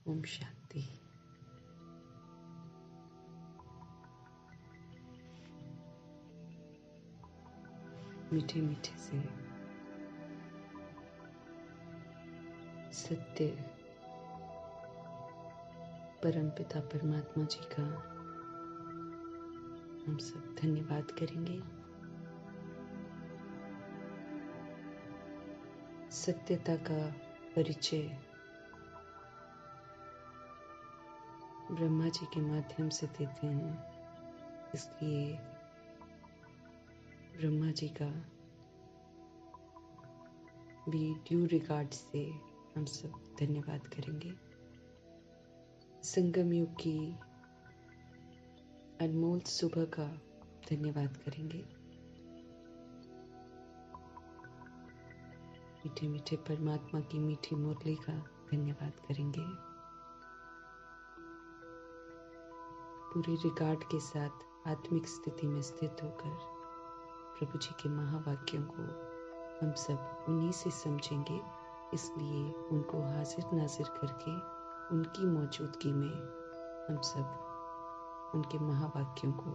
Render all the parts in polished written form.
ओम शांति। मीठे मीठे से सत्य परमपिता परमात्मा जी का हम सब धन्यवाद करेंगे। सत्यता का परिचय ब्रह्मा जी के माध्यम से देते हैं, इसलिए ब्रह्मा जी का भी ड्यू रिगार्ड से हम सब धन्यवाद करेंगे। संगम युग की अनमोल सुबह का धन्यवाद करेंगे। मीठे मीठे परमात्मा की मीठी मुरली का धन्यवाद करेंगे। पूरे रिगार्ड के साथ आत्मिक स्थिति में स्थित होकर प्रभु जी के महावाक्यों को हम सब उन्हीं से समझेंगे, इसलिए उनको हाजिर नाजिर करके उनकी मौजूदगी में हम सब उनके महावाक्यों को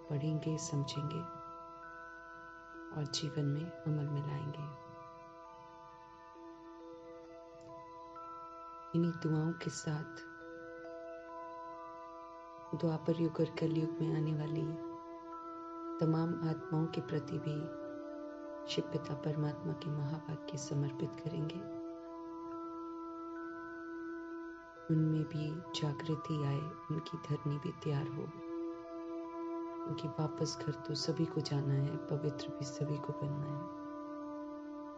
पढ़ेंगे, समझेंगे और जीवन में अमल में लाएंगे। इन्हीं दुआओं के साथ द्वापर युग और कलयुग में आने वाली तमाम आत्माओं के प्रति भी शिव पिता परमात्मा के महावाक्य समर्पित करेंगे। उनमें भी जागृति आए, उनकी धरनी भी तैयार हो। उनकी वापस घर तो सभी को जाना है, पवित्र भी सभी को बनना है,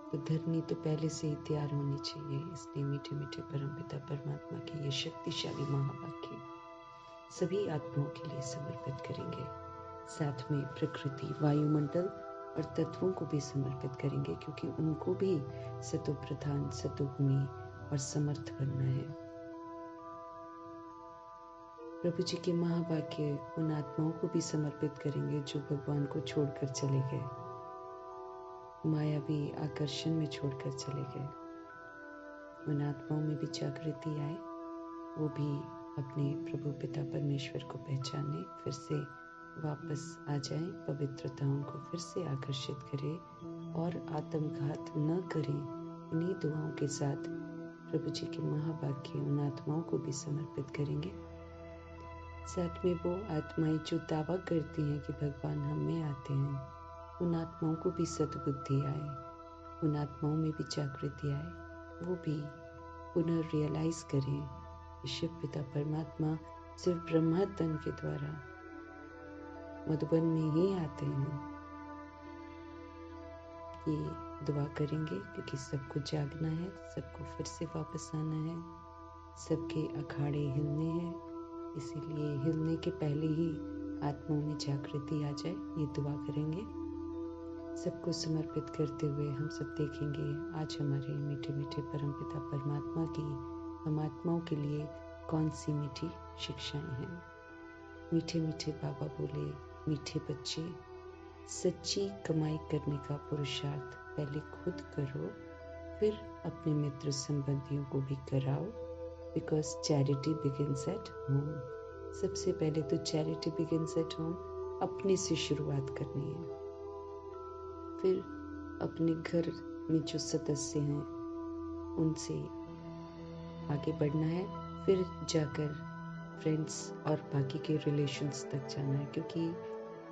तो धरनी तो पहले से ही तैयार होनी चाहिए। इसलिए मीठे मीठे परमपिता परमात्मा के ये शक्तिशाली महावाक्य सभी आत्माओं के लिए समर्पित करेंगे। साथ में प्रकृति, वायुमंडल और तत्वों को भी समर्पित करेंगे, क्योंकि उनको भी सतो प्रधान, सतोगुणी और समर्थ बनना है। प्रभु जी के महावाक्य उन आत्माओं को भी समर्पित करेंगे जो भगवान को छोड़कर चले गए, मायावी आकर्षण में छोड़कर चले गए। उन आत्माओं में भी जागृति आए, वो भी अपने प्रभु पिता परमेश्वर को पहचाने, फिर से वापस आ जाएं, पवित्रता उनको फिर से आकर्षित करे और आत्मघात न करें। इन्हीं दुआओं के साथ प्रभु जी के महावाक्य उन आत्माओं को भी समर्पित करेंगे। साथ में वो आत्माएं जो दावा करती हैं कि भगवान हम में आते हैं, उन आत्माओं को भी सद्बुद्धि आए, उन आत्माओं में भी जागृति आए, वो भी पुनः रियलाइज करें कि शिव पिता परमात्मा सिर्फ ब्रह्मा तन के द्वारा मधुबन में ही आते हैं। ये दुआ करेंगे क्योंकि सबको जागना है, सबको फिर से वापस आना है, सबके अखाड़े हिलने हैं, इसीलिए हिलने के पहले ही आत्माओं में जागृति आ जाए, ये दुआ करेंगे। सबको समर्पित करते हुए हम सब देखेंगे आज हमारे मीठे मीठे परमपिता परमात्मा की हम आत्माओं के लिए कौन सी मीठी शिक्षाएं हैं। मीठे मीठे बाबा बोले, मीठे बच्चे, सच्ची कमाई करने का पुरुषार्थ पहले खुद करो, फिर अपने मित्र संबंधियों को भी कराओ, because charity begins at home. सबसे पहले तो चैरिटी बिगिंस एट होम, अपने से शुरुआत करनी है, फिर अपने घर में जो सदस्य हैं उनसे आगे बढ़ना है, फिर जाकर फ्रेंड्स और बाकी के रिलेशंस तक जाना है, क्योंकि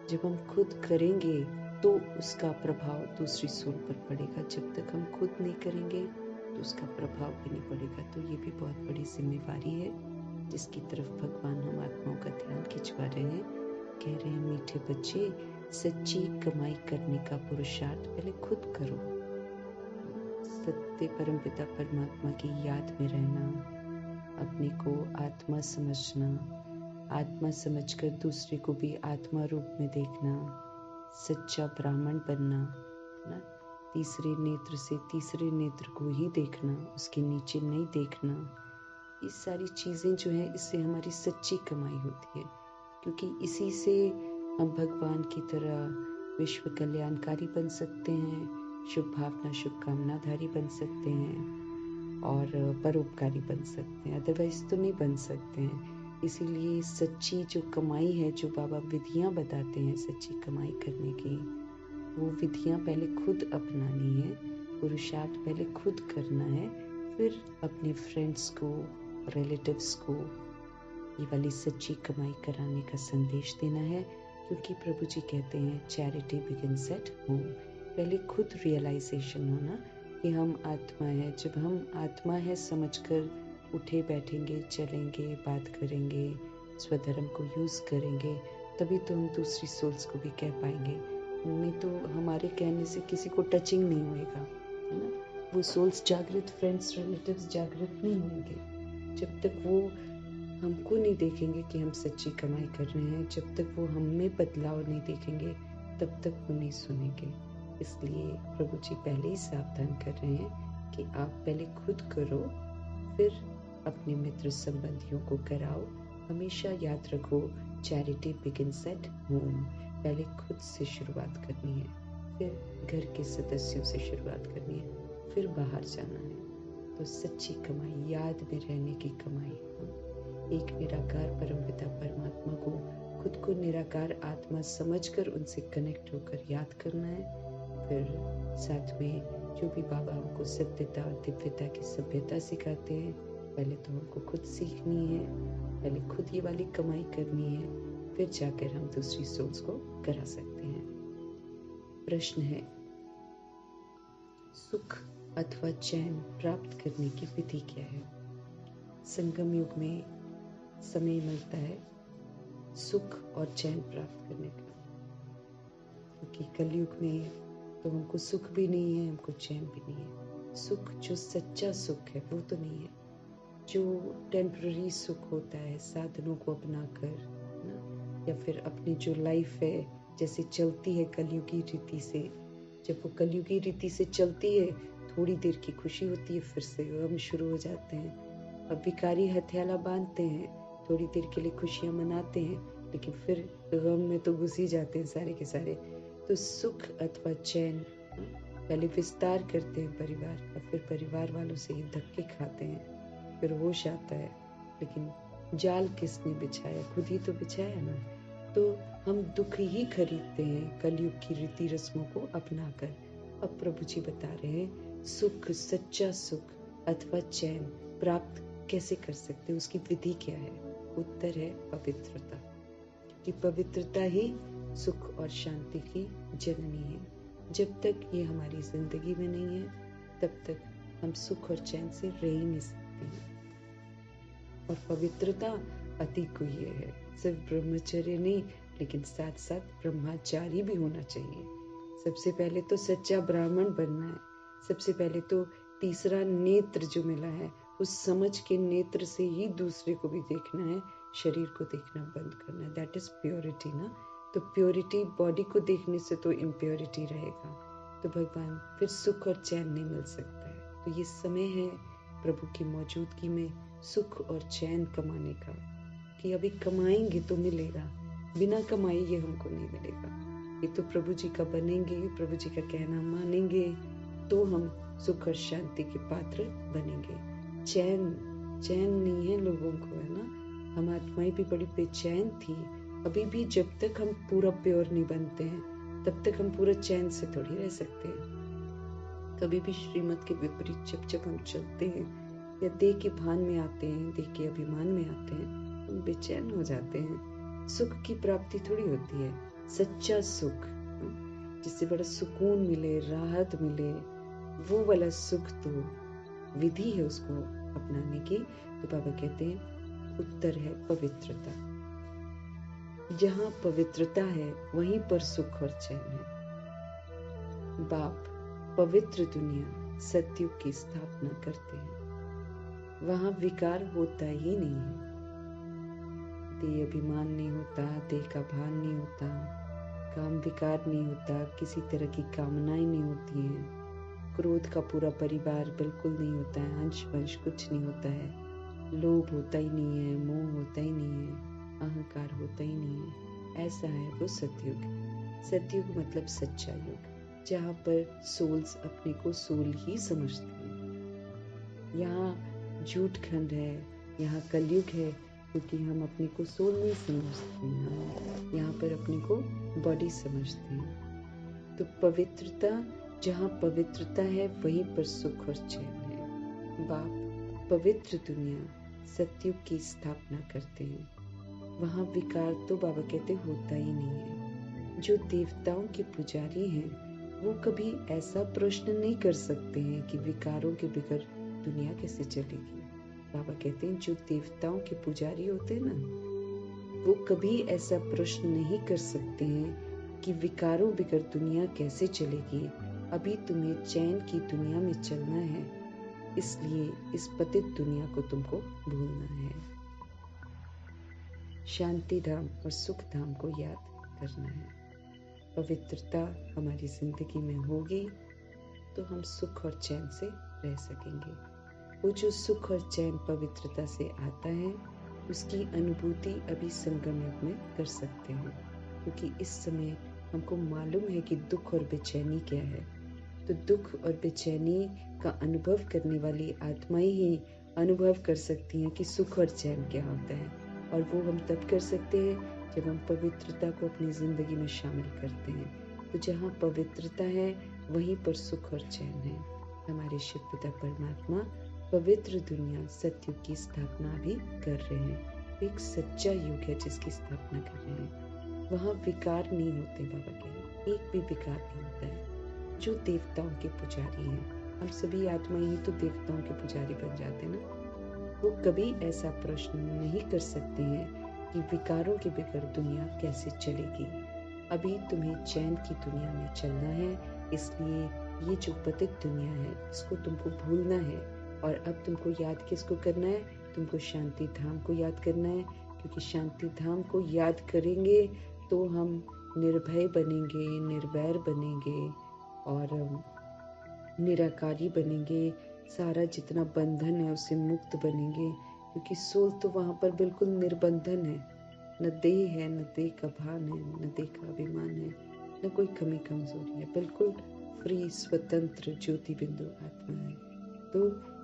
जब हम खुद करेंगे तो उसका प्रभाव दूसरी सोल पर पड़ेगा। जब तक हम खुद नहीं करेंगे तो उसका प्रभाव भी नहीं पड़ेगा। तो ये भी बहुत बड़ी जिम्मेवारी है जिसकी तरफ भगवान हम आत्माओं का ध्यान खिंचवा रहे हैं। कह रहे हैं मीठे बच्चे, सच्ची कमाई करने का पुरुषार्थ पहले खुद करो। सत्य परमपिता परमात्मा की याद में रहना, अपने को आत्मा समझना, आत्मा समझकर दूसरे को भी आत्मा रूप में देखना, सच्चा ब्राह्मण बनना ना, तीसरे नेत्र से तीसरे नेत्र को ही देखना, उसके नीचे नहीं देखना। ये सारी चीजें जो है, इससे हमारी सच्ची कमाई होती है, क्योंकि इसी से हम भगवान की तरह विश्व कल्याणकारी बन सकते हैं, शुभ भावना शुभकामनाधारी बन सकते हैं, और परोपकारी बन सकते हैं, अदरवाइज तो नहीं बन सकते हैं। इसीलिए सच्ची जो कमाई है, जो बाबा विधियाँ बताते हैं सच्ची कमाई करने की, वो विधियाँ पहले खुद अपनानी है, पुरुषार्थ पहले खुद करना है, फिर अपने फ्रेंड्स को, रिलेटिव्स को ये वाली सच्ची कमाई कराने का संदेश देना है। क्योंकि प्रभु जी कहते हैं चैरिटी बिगिंस एट होम। पहले खुद रियलाइजेशन होना कि हम आत्मा है। जब हम आत्मा है समझकर उठे बैठेंगे, चलेंगे, बात करेंगे, स्वधर्म को यूज़ करेंगे, तभी तो हम दूसरी सोल्स को भी कह पाएंगे। नहीं तो हमारे कहने से किसी को टचिंग नहीं होएगा, है ना। वो सोल्स जागृत, फ्रेंड्स, रिलेटिव्स जागृत नहीं होंगे जब तक वो हमको नहीं देखेंगे कि हम सच्ची कमाई कर रहे हैं। जब तक वो हम में बदलाव नहीं देखेंगे, तब तक वो नहीं सुनेंगे। इसलिए प्रभु जी पहले ही सावधान कर रहे हैं कि आप पहले खुद करो, फिर अपने मित्र संबंधियों को कराओ। हमेशा याद रखो, चैरिटी बिगिंस एट होम। पहले खुद से शुरुआत करनी है, फिर घर के सदस्यों से शुरुआत करनी है, फिर बाहर जाना है। तो सच्ची कमाई, याद में रहने की कमाई, एक निराकार परमपिता परमात्मा को, खुद को निराकार आत्मा समझकर उनसे कनेक्ट होकर याद करना है। फिर साथ में जो भी बाबा हमको सत्यता और दिव्यता की सभ्यता सिखाते हैं, पहले तो हमको खुद सीखनी है, पहले खुद ये वाली कमाई करनी है, फिर जाकर हम दूसरी सोल्स को करा सकते हैं। प्रश्न है, सुख अथवा चैन प्राप्त करने की विधि क्या है? संगम युग में समय मिलता है सुख और चैन प्राप्त करने का, क्योंकि कलयुग में तो हमको सुख भी नहीं है, हमको चैन भी नहीं है। सुख जो सच्चा सुख है वो तो नहीं है, जो टेम्पररी सुख होता है साधनों को अपनाकर ना, या फिर अपनी जो लाइफ है जैसे चलती है कलयुगी रीति से। जब वो कलयुगी रीति से चलती है, थोड़ी देर की खुशी होती है, फिर से गम शुरू हो जाते हैं। अब भिखारी हथियाला बांधते हैं, थोड़ी देर के लिए खुशियां मनाते हैं, लेकिन फिर गम में तो घुस ही जाते हैं सारे के सारे। तो सुख अथवा चैन पहले विस्तार करते हैं परिवार का, फिर परिवार वालों से ही धक्के खाते हैं, फिर होश आता है, लेकिन जाल किसने बिछाया? खुद ही तो बिछाया ना। तो हम दुख ही खरीदते हैं कलयुग की रीति रस्मों को अपनाकर। अब प्रभु जी बता रहे हैं सुख, सच्चा सुख अथवा चैन प्राप्त कैसे कर सकते हैं, उसकी विधि क्या है? उत्तर है पवित्रता, कि पवित्रता ही सुख और शांति की जननी है। जब तक ये हमारी जिंदगी में नहीं है, तब तक हम सुख और चैन से रह ही नहीं सकते हैं। और पवित्रता अति गुह्य है। सिर्फ ब्रह्मचर्य नहीं, लेकिन साथ साथ ब्रह्मचारी भी होना चाहिए। सबसे पहले तो सच्चा ब्राह्मण बनना है। सबसे पहले तो तीसरा नेत्र जो मिला है, उस समझ के नेत्र से ही दूसरे को भी देखना है, शरीर को देखना बंद करना है। दैट इज प्योरिटी ना। तो प्योरिटी, बॉडी को देखने से तो इम्प्योरिटी रहेगा, तो भगवान फिर सुख और चैन नहीं मिल सकता है। तो ये समय है प्रभु की मौजूदगी में सुख और चैन कमाने का, कि अभी कमाएंगे तो मिलेगा, बिना कमाए ये हमको नहीं मिलेगा। ये तो प्रभु जी का बनेंगे, प्रभु जी का कहना मानेंगे, तो हम सुख और शांति के पात्र बनेंगे। चैन नहीं है लोगों को, है ना। हम आत्माएं भी बड़ी बेचैन थी। अभी भी जब तक हम पूरा प्योर नहीं बनते हैं, तब तक हम पूरा चैन से थोड़ी रह सकते हैं। कभी भी श्रीमत के विपरीत जब हम चलते हैं या देह के भान में आते हैं, देह के अभिमान में आते हैं, हम बेचैन हो जाते हैं। सुख की प्राप्ति थोड़ी होती है, सच्चा सुख जिससे बड़ा सुकून मिले, राहत मिले, वो वाला सुख तो विधि है उसको अपनाने की। तो बाबा कहते हैं उत्तर है पवित्रता। जहाँ पवित्रता है वहीं पर सुख और चैन है। बाप पवित्र दुनिया सतयुग की स्थापना करते हैं, वहां विकार होता ही नहीं है। देह अभिमान नहीं होता, देह का भान नहीं होता, काम विकार नहीं होता, किसी तरह की कामनाएं नहीं होती हैं, क्रोध का पूरा परिवार बिल्कुल नहीं होता है, अंश वंश कुछ नहीं होता है, लोभ होता ही नहीं है, मोह होता ही नहीं है, अहंकार होता ही नहीं है। ऐसा है वो सतयुग। सतयुग मतलब सच्चा युग, जहाँ पर सोल्स अपने को सोल ही समझते हैं। यहाँ झूठ खंड है, यहाँ कलयुग है, क्योंकि हम अपने को सोल नहीं समझते हैं, यहाँ पर अपने को बॉडी समझते हैं। तो पवित्रता, जहाँ पवित्रता है वहीं पर सुख और चैन है। बाप पवित्र दुनिया सतयुग की स्थापना करते हैं, वहाँ विकार तो बाबा कहते होता ही नहीं है। जो देवताओं के पुजारी हैं वो कभी ऐसा प्रश्न नहीं कर सकते हैं कि विकारों के बगैर दुनिया कैसे चलेगी। बाबा कहते हैं जो देवताओं के पुजारी होते हैं ना, वो कभी ऐसा प्रश्न नहीं कर सकते हैं कि विकारों बगैर दुनिया कैसे चलेगी। अभी तुम्हें चैन की दुनिया में चलना है, इसलिए इस पतित दुनिया को तुमको भूलना है। शांति धाम और सुख धाम को याद करना है। पवित्रता हमारी जिंदगी में होगी तो हम सुख और चैन से रह सकेंगे। वो जो सुख और चैन पवित्रता से आता है उसकी अनुभूति अभी संगम युग में कर सकते हैं, क्योंकि इस समय हमको मालूम है कि दुख और बेचैनी क्या है। तो दुख और बेचैनी का अनुभव करने वाली आत्माएं ही अनुभव कर सकती हैं कि सुख और चैन क्या होता है, और वो हम तब कर सकते हैं जब हम पवित्रता को अपनी जिंदगी में शामिल करते हैं। तो जहाँ पवित्रता है वहीं पर सुख और चैन है। हमारे शिव पिता परमात्मा पवित्र दुनिया सतयुग की स्थापना भी कर रहे हैं। एक सच्चा युग है जिसकी स्थापना कर रहे हैं। वहाँ विकार नहीं होते, बाबा कहे एक भी विकार नहीं होता है। जो देवताओं के पुजारी हैं, हम सभी आत्माएं ही तो देवताओं के पुजारी बन जाते हैं ना, वो कभी ऐसा प्रश्न नहीं कर सकते हैं कि विकारों के बगैर दुनिया कैसे चलेगी। अभी तुम्हें चैन की दुनिया में चलना है, इसलिए ये जो पतित दुनिया है इसको तुमको भूलना है। और अब तुमको याद किसको करना है? तुमको शांति धाम को याद करना है, क्योंकि शांति धाम को याद करेंगे तो हम निर्भय बनेंगे, निर्वैर बनेंगे और निराकारी बनेंगे। सारा जितना बंधन है उससे मुक्त बनेंगे, क्योंकि सोल तो वहाँ पर बिल्कुल निर्बंधन है। न देह है, न देह का भान है, न देह का अभिमान है, न कोई कमी कमजोरी है। बिल्कुल फ्री, स्वतंत्र ज्योति बिंदु आत्मा है। तो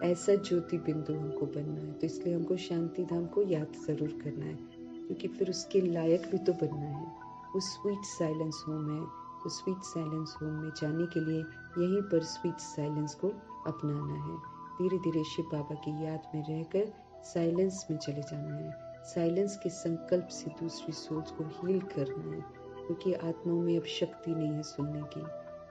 ऐसा ज्योति बिंदु हमको बनना है। तो इसलिए हमको शांति धाम को याद जरूर करना है, क्योंकि फिर उसके लायक भी तो बनना है। वो स्वीट साइलेंस होम है, तो स्वीट साइलेंस होम में जाने के लिए यहीं पर स्वीट साइलेंस को अपनाना है। धीरे धीरे शिव बाबा की याद में रहकर साइलेंस में चले जाना है। साइलेंस के संकल्प से दूसरी सोल्स को हील करना है, क्योंकि आत्माओं में अब शक्ति नहीं है सुनने की,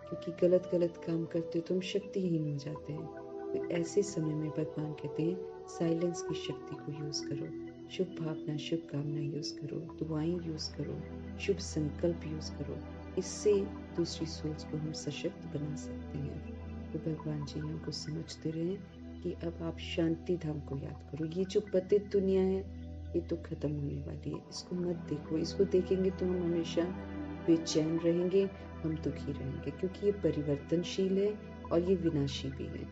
क्योंकि गलत गलत काम करते तो हम शक्तिहीन हो जाते हैं। तो ऐसे समय में भगवान कहते हैं साइलेंस की शक्ति को यूज करो, शुभ भावना शुभ कामना यूज करो, दुआएं यूज करो, शुभ संकल्प यूज करो। इससे दूसरी सोच को हम सशक्त बना सकते हैं। तो भगवान जी हमको समझते रहे कि अब आप शांति धाम को याद करो। ये जो पतित दुनिया है ये तो खत्म होने वाली है, इसको मत देखो। इसको देखेंगे तो हम हमेशा बेचैन रहेंगे, हम दुखी रहेंगे, क्योंकि ये परिवर्तनशील है और ये विनाशी भी है।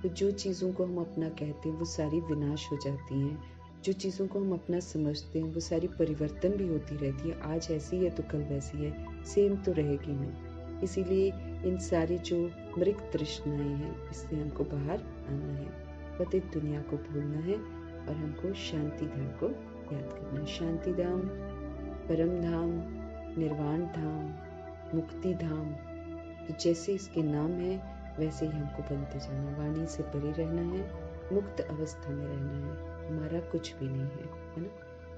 तो जो चीज़ों को हम अपना कहते हैं वो सारी विनाश हो जाती हैं, जो चीज़ों को हम अपना समझते हैं वो सारी परिवर्तन भी होती रहती है। आज ऐसी है तो कल वैसी है, सेम तो रहेगी नहीं। इसीलिए इन सारी जो मृग तृष्णाएं हैं इससे हमको बाहर आना है, पतित दुनिया को भूलना है और हमको शांति धाम को याद करना है। शांति धाम, परम धाम, निर्वाण धाम, मुक्ति धाम, तो जैसे इसके नाम है वैसे ही हमको बनते जाना। वाणी से परे रहना है, मुक्त अवस्था में रहना है, हमारा कुछ भी नहीं है ना।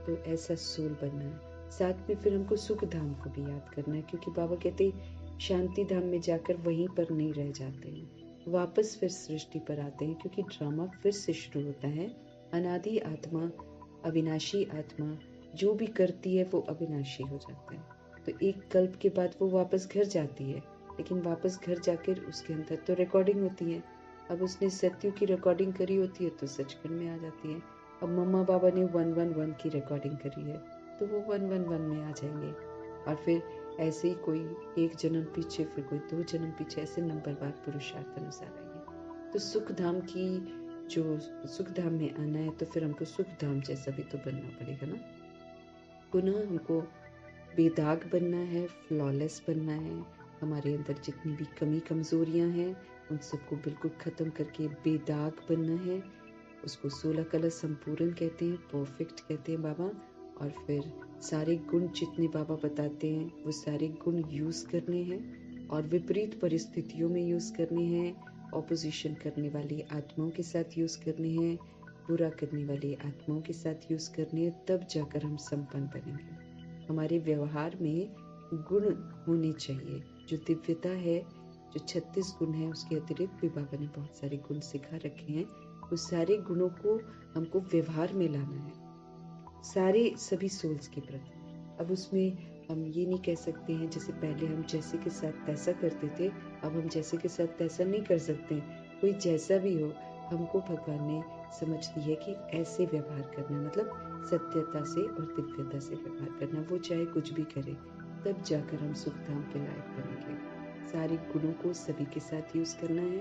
तो ऐसा सोल बनना है। साथ में फिर हमको सुख धाम को भी याद करना है, क्योंकि बाबा कहते शांति धाम में जाकर वहीं पर नहीं रह जाते हैं, वापस फिर सृष्टि पर आते हैं, क्योंकि ड्रामा फिर से शुरू होता है। अनादि आत्मा, अविनाशी आत्मा जो भी करती है वो अविनाशी हो जाता है। तो एक कल्प के बाद वो वापस घर जाती है, लेकिन वापस घर जाकर उसके अंदर तो रिकॉर्डिंग होती है। अब उसने सत्यु की रिकॉर्डिंग करी होती है तो सचखंड में आ जाती है। अब मम्मा बाबा ने 111 की रिकॉर्डिंग करी है तो वो 111 में आ जाएंगे। और फिर ऐसे ही कोई एक जन्म पीछे, फिर कोई 2 जन्म पीछे, ऐसे नंबरवार पुरुषार्थ अनुसार आएंगे। तो सुख धाम की जो सुख धाम में आना है तो फिर हमको सुख धाम जैसा भी तो बनना पड़ेगा ना। पुनः हमको बेदाग बनना है, फ्लॉलेस बनना है। हमारे अंदर जितनी भी कमी कमजोरियां हैं उन सबको बिल्कुल ख़त्म करके बेदाग बनना है। उसको 16 कलर संपूर्ण कहते हैं, परफेक्ट कहते हैं बाबा। और फिर सारे गुण जितने बाबा बताते हैं वो सारे गुण यूज़ करने हैं और विपरीत परिस्थितियों में यूज़ करने हैं, ऑपोजिशन करने वाली आत्माओं के साथ यूज़ करने हैं, बुरा करने वाली आत्माओं के साथ यूज़ करने हैं, तब जाकर हम संपन्न बनेंगे। हमारे व्यवहार में गुण होने चाहिए। जो दिव्यता है, जो 36 गुण है, उसके अतिरिक्त भी बाबा ने बहुत सारे गुण सिखा रखे हैं। उस सारे गुणों को हमको व्यवहार में लाना है, सारे सभी सोल्स के प्रति। अब उसमें हम ये नहीं कह सकते हैं जैसे पहले हम जैसे के साथ तैसा करते थे, अब हम जैसे के साथ तैसा नहीं कर सकते। कोई जैसा भी हो, हमको भगवान ने समझ दी है कि ऐसे व्यवहार करना, मतलब सत्यता से और दिव्यता से व्यवहार करना, वो चाहे कुछ भी करे, तब जाकर हम सुखधाम के लायक बनेंगे। सारे गुणों को सभी के साथ यूज करना है।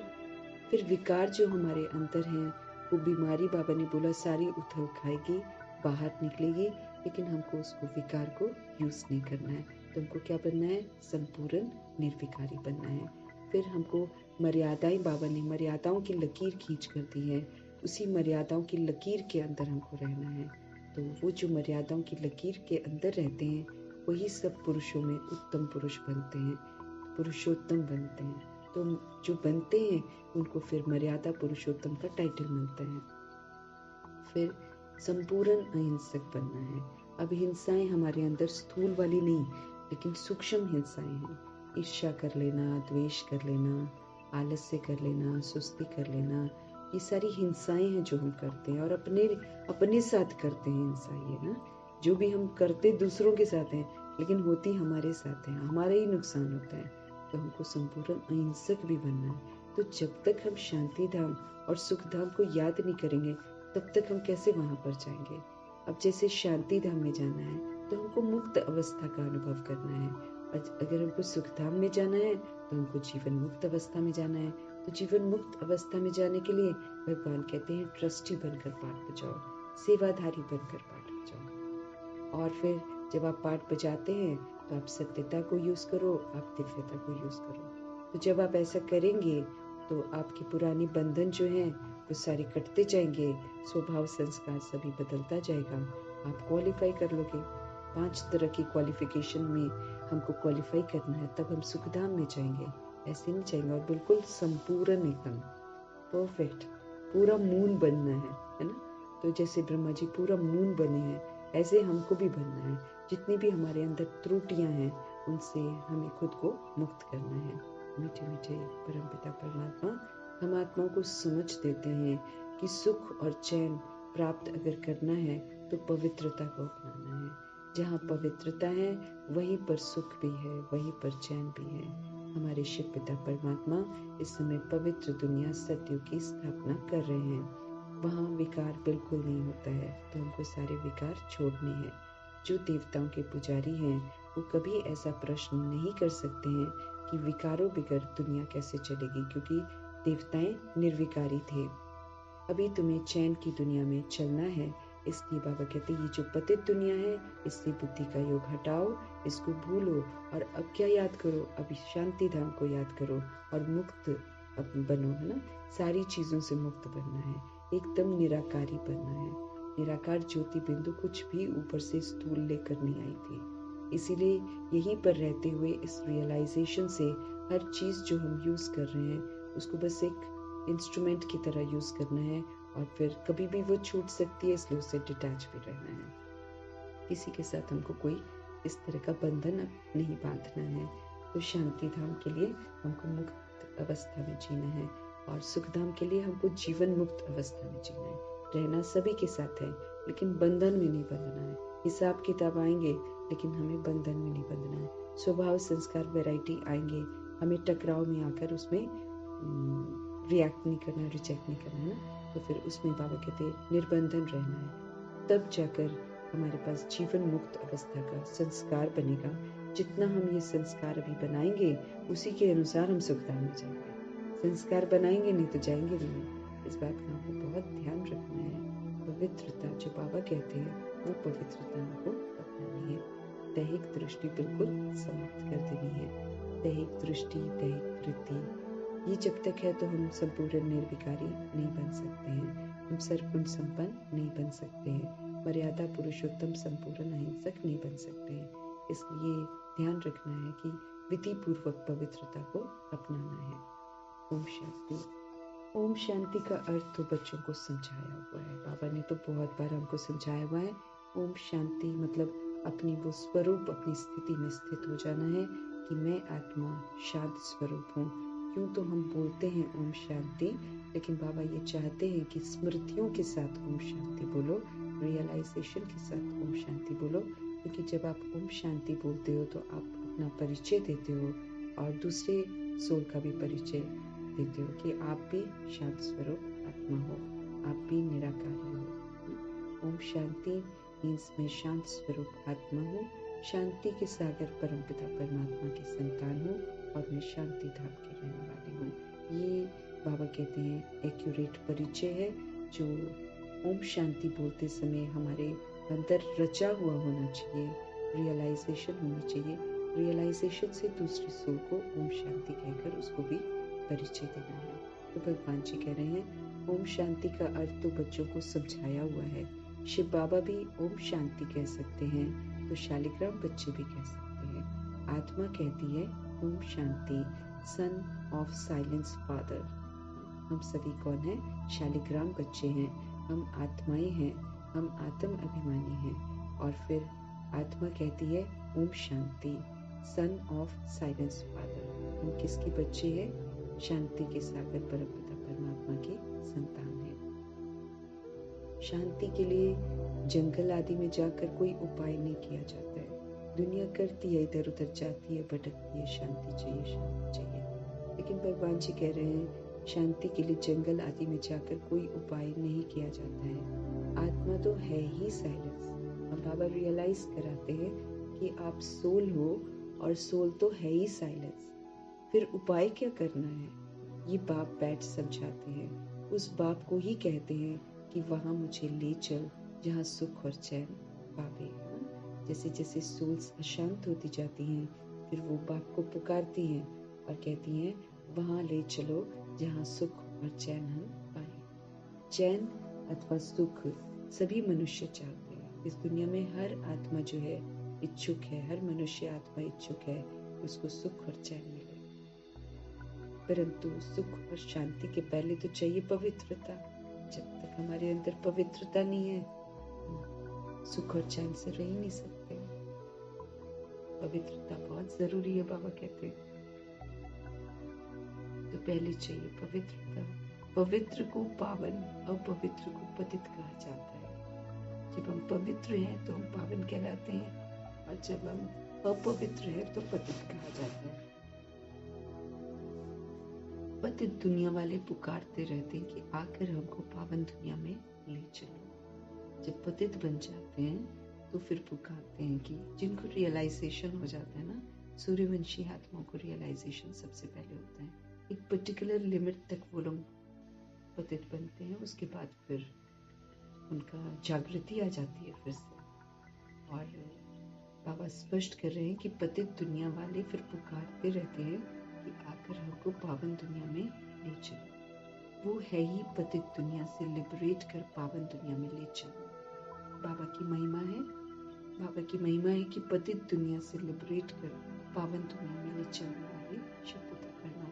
फिर विकार जो हमारे अंदर हैं, वो बीमारी बाबा ने बोला सारी उथल खाएगी, बाहर निकलेगी, लेकिन हमको उसको विकार को यूज नहीं करना है। तो हमको क्या बनना है? संपूर्ण निर्विकारी बनना है। फिर हमको मर्यादाएं, बाबा ने मर्यादाओं की लकीर खींच कर दी है, उसी मर्यादाओं की लकीर के अंदर हमको रहना है। तो वो जो मर्यादाओं की लकीर के अंदर रहते हैं, वही सब पुरुषों में उत्तम पुरुष बनते हैं, पुरुषोत्तम बनते हैं। तो जो बनते हैं उनको फिर मर्यादा पुरुषोत्तम का टाइटल मिलता है। फिर संपूर्ण अहिंसक बनना है। अब हिंसाएं हमारे अंदर स्थूल वाली नहीं, लेकिन सूक्ष्म हिंसाएं हैं। ईर्ष्या कर लेना, द्वेष कर लेना, आलस्य कर लेना, सुस्ती कर लेना, ये सारी हिंसाएं हैं जो हम करते हैं और अपने साथ करते हैं। हिंसा ये ना, जो भी हम करते दूसरों के साथ हैं, लेकिन होती हमारे साथ है, हमारा ही नुकसान होता है। तो हमको संपूर्ण अहिंसक भी बनना है। तो जब तक हम शांति धाम और सुख धाम को याद नहीं करेंगे, तब तक हम कैसे वहां पर जाएंगे? अब जैसे शांति धाम में जाना है तो हमको मुक्त अवस्था का अनुभव करना है, और अगर हमको सुख धाम में जाना है तो हमको जीवन मुक्त अवस्था में जाना है। तो जीवन मुक्त अवस्था में जाने के लिए भगवान कहते हैं ट्रस्टी बनकर पाठ बजाओ, सेवाधारी बनकर पाठ बजाओ। और फिर जब आप पाठ बजाते हैं तो आप सत्यता को यूज करो, आप दिव्यता को यूज करो। तो जब आप ऐसा करेंगे तो आपके पुराने बंधन जो हैं वो सारे कटते जाएंगे, स्वभाव संस्कार सभी बदलता जाएगा, आप क्वालिफाई कर लोगे। 5 तरह की क्वालिफिकेशन में हमको क्वालिफाई करना है, तब हम सुखधाम में जाएंगे। ऐसे नहीं जाएंगे। और बिल्कुल संपूर्ण, एकदम परफेक्ट, पूरा मून बनना है ना। तो जैसे ब्रह्मा जी पूरा मून बने हैं, ऐसे हमको भी बनना है। जितनी भी हमारे अंदर त्रुटियां हैं उनसे हमें खुद को मुक्त करना है। मीठे मीठे परमपिता परमात्मा हम आत्माओं को समझ देते हैं कि सुख और चैन प्राप्त अगर करना है तो पवित्रता को अपनाना है। जहाँ पवित्रता है वहीं पर सुख भी है, वहीं पर चैन भी है। हमारे शिव पिता परमात्मा इस समय पवित्र दुनिया सतयुग की स्थापना कर रहे हैं। वहाँ विकार बिल्कुल नहीं होता है, तो हमको सारे विकार छोड़ने हैं। जो देवताओं के पुजारी हैं वो कभी ऐसा प्रश्न नहीं कर सकते हैं कि विकारों बगैर दुनिया कैसे चलेगी, क्योंकि देवताएं निर्विकारी थे। अभी तुम्हें चैन की दुनिया में चलना है, इसलिए बाबा कहते हैं ये जो पतित दुनिया है, इससे बुद्धि का योग हटाओ, इसको भूलो और अब क्या याद करो? अभी शांति धाम को याद करो और मुक्त बनो, है ना। सारी चीजों से मुक्त बनना है, एकदम निराकारी बनना है। निराकार ज्योति बिंदु कुछ भी ऊपर से स्थूल लेकर नहीं आई थी। इसीलिए यहीं पर रहते हुए इस रियलाइजेशन से हर चीज जो हम यूज कर रहे हैं उसको बस एक इंस्ट्रूमेंट की तरह यूज करना है, और फिर कभी भी वो छूट सकती है, इसलिए उससे डिटैच भी रहना है। किसी के साथ हमको कोई इस तरह का बंधन अब नहीं बांधना है। तो शांति धाम के लिए हमको मुक्त अवस्था में जीना है, और सुख धाम के लिए हमको जीवन मुक्त अवस्था में जीना है। रहना सभी के साथ है, लेकिन बंधन में नहीं बंधना है। हिसाब किताब आएंगे, लेकिन हमें बंधन में नहीं बंधना है। स्वभाव संस्कार वैरायटी आएंगे, हमें टकराव में आकर उसमें रिएक्ट नहीं करना, रिजेक्ट नहीं करना है। तो फिर उसमें बाबा कहते हैं निर्बंधन रहना है, तब जाकर हमारे पास जीवन मुक्त अवस्था का संस्कार बनेगा। जितना हम ये संस्कार अभी बनाएंगे उसी के अनुसार हम सुखधाम में जाएंगे। संस्कार बनाएंगे नहीं तो जाएंगे भी नहीं। इस बात का हमको बहुत ध्यान रखना है। पवित्रता जो बाबा कहते हैं वो पवित्रता हमको अपनानी है। दैहिक दृष्टि बिल्कुल समाप्त कर देनी है। दैहिक दृष्टि, दैहिक वृत्ति, ये जब तक है तो हम संपूर्ण निर्विकारी नहीं बन सकते हैं, हम सर्वगुण संपन्न नहीं बन सकते हैं, मर्यादा पुरुषोत्तम संपूर्ण अहिंसक नहीं बन सकते हैं। इसलिए ध्यान रखना है कि विधि पूर्वक पवित्रता को अपनाना है। ओम शांति। ओम शांति का अर्थ तो बच्चों को समझाया हुआ है, बाबा ने तो बहुत बार हमको समझाया हुआ है। ओम शांति मतलब अपनी वो स्वरूप, अपनी स्थिति में स्थित हो जाना है कि मैं आत्मा शांत स्वरूप हूँ। क्यों तो हम बोलते हैं ओम शांति, लेकिन बाबा ये चाहते हैं कि स्मृतियों के साथ ओम शांति बोलो, रियलाइजेशन के साथ ओम शांति बोलो, क्योंकि जब आप ओम शांति बोलते हो तो आप अपना परिचय देते हो और दूसरे सोल का भी परिचय देते हो कि आप भी शांत स्वरूप आत्मा हो, आप भी निराकारी हो। ओम शांति मीन्स मैं शांत स्वरूप आत्मा हूँ, शांति के सागर परमपिता परमात्मा की संतान हूँ और मैं शांति धाम की रहने वाली हूँ। ये बाबा कहते हैं एक्यूरेट परिचय है जो ओम शांति बोलते समय हमारे अंदर रचा हुआ होना चाहिए, रियलाइजेशन होनी चाहिए। रियलाइजेशन से दूसरे सोल को ओम शांति कहकर उसको भी परिचय देना है। तो भगवान जी कह रहे हैं ओम शांति का अर्थ तो बच्चों को समझाया हुआ है। शिव बाबा भी ओम शांति कह सकते हैं, तो शालिग्राम बच्चे भी कह सकते हैं। आत्मा कहती है Om Shanti, son of silence father. हम सभी कौन हैं? शालिग्राम बच्चे हैं, हम आत्माएं हैं, हम आत्म अभिमानी हैं। और फिर आत्मा कहती है Om Shanti, son of silence father. हम किसके बच्चे हैं? शांति के सागर परमपिता परमात्मा की संतान है। शांति के लिए जंगल आदि में जाकर कोई उपाय नहीं किया जाता है। दुनिया करती है, इधर उधर जाती है, भटकती है, शांति चाहिए, शांति चाहिए। लेकिन भगवान जी कह रहे हैं शांति के लिए जंगल आदि में जाकर कोई उपाय नहीं किया जाता है। आत्मा तो है ही साइलेंस। हम बाबा रियलाइज कराते हैं कि आप सोल हो और सोल तो है ही साइलेंस। फिर उपाय क्या करना है? ये बाप बैठ समझाते हैं। उस बाप को ही कहते हैं कि वहां मुझे ले चल जहाँ सुख और चैन पावे। जैसे जैसे सोल्स अशांत होती जाती हैं, फिर वो बाप को पुकारती हैं और कहती हैं वहां ले चलो जहाँ सुख और चैन हम पाए। चैन अथवा सुख सभी मनुष्य चाहते हैं। इस दुनिया में हर आत्मा जो है इच्छुक है, हर मनुष्य आत्मा इच्छुक है उसको सुख और चैन मिले। परंतु सुख और शांति के पहले तो चाहिए पवित्रता। जब तक हमारे अंदर पवित्रता नहीं है, सुख और चैन से रह ही नहीं सकते। पवित्रता बहुत जरूरी है, बाबा कहते हैं। तो पहले चाहिए पवित्रता। पवित्र को पावन, अपवित्र को पतित कहा जाता है। जब हम पवित्र हैं तो हम पावन कहलाते हैं, और जब हम अपवित्र हैं तो पतित कहा जाता है। पतित दुनिया वाले पुकारते रहते हैं कि आकर हमको पावन दुनिया में ले चलो। जब पतित बन जाते हैं तो फिर पुकारते हैं कि जिनको रियलाइजेशन हो जाता है ना, सूर्यवंशी आत्माओं को रियलाइजेशन सबसे पहले होता है। एक पर्टिकुलर लिमिट तक वो लोग पतित बनते हैं, उसके बाद फिर उनका जागृति आ जाती है फिर से। और बाबा स्पष्ट कर रहे हैं कि पतित दुनिया वाले फिर पुकारते रहते हैं कि आकर हमको पावन दुनिया में ले चलो। वो है ही पतित दुनिया से लिबरेट कर पावन दुनिया में ले चलो। बाबा की महिमा है, बाबा की महिमा है कि पतित दुनिया से लिबरेट कर पावन दुनिया में ले चलने वाले शब्द परमात्मा।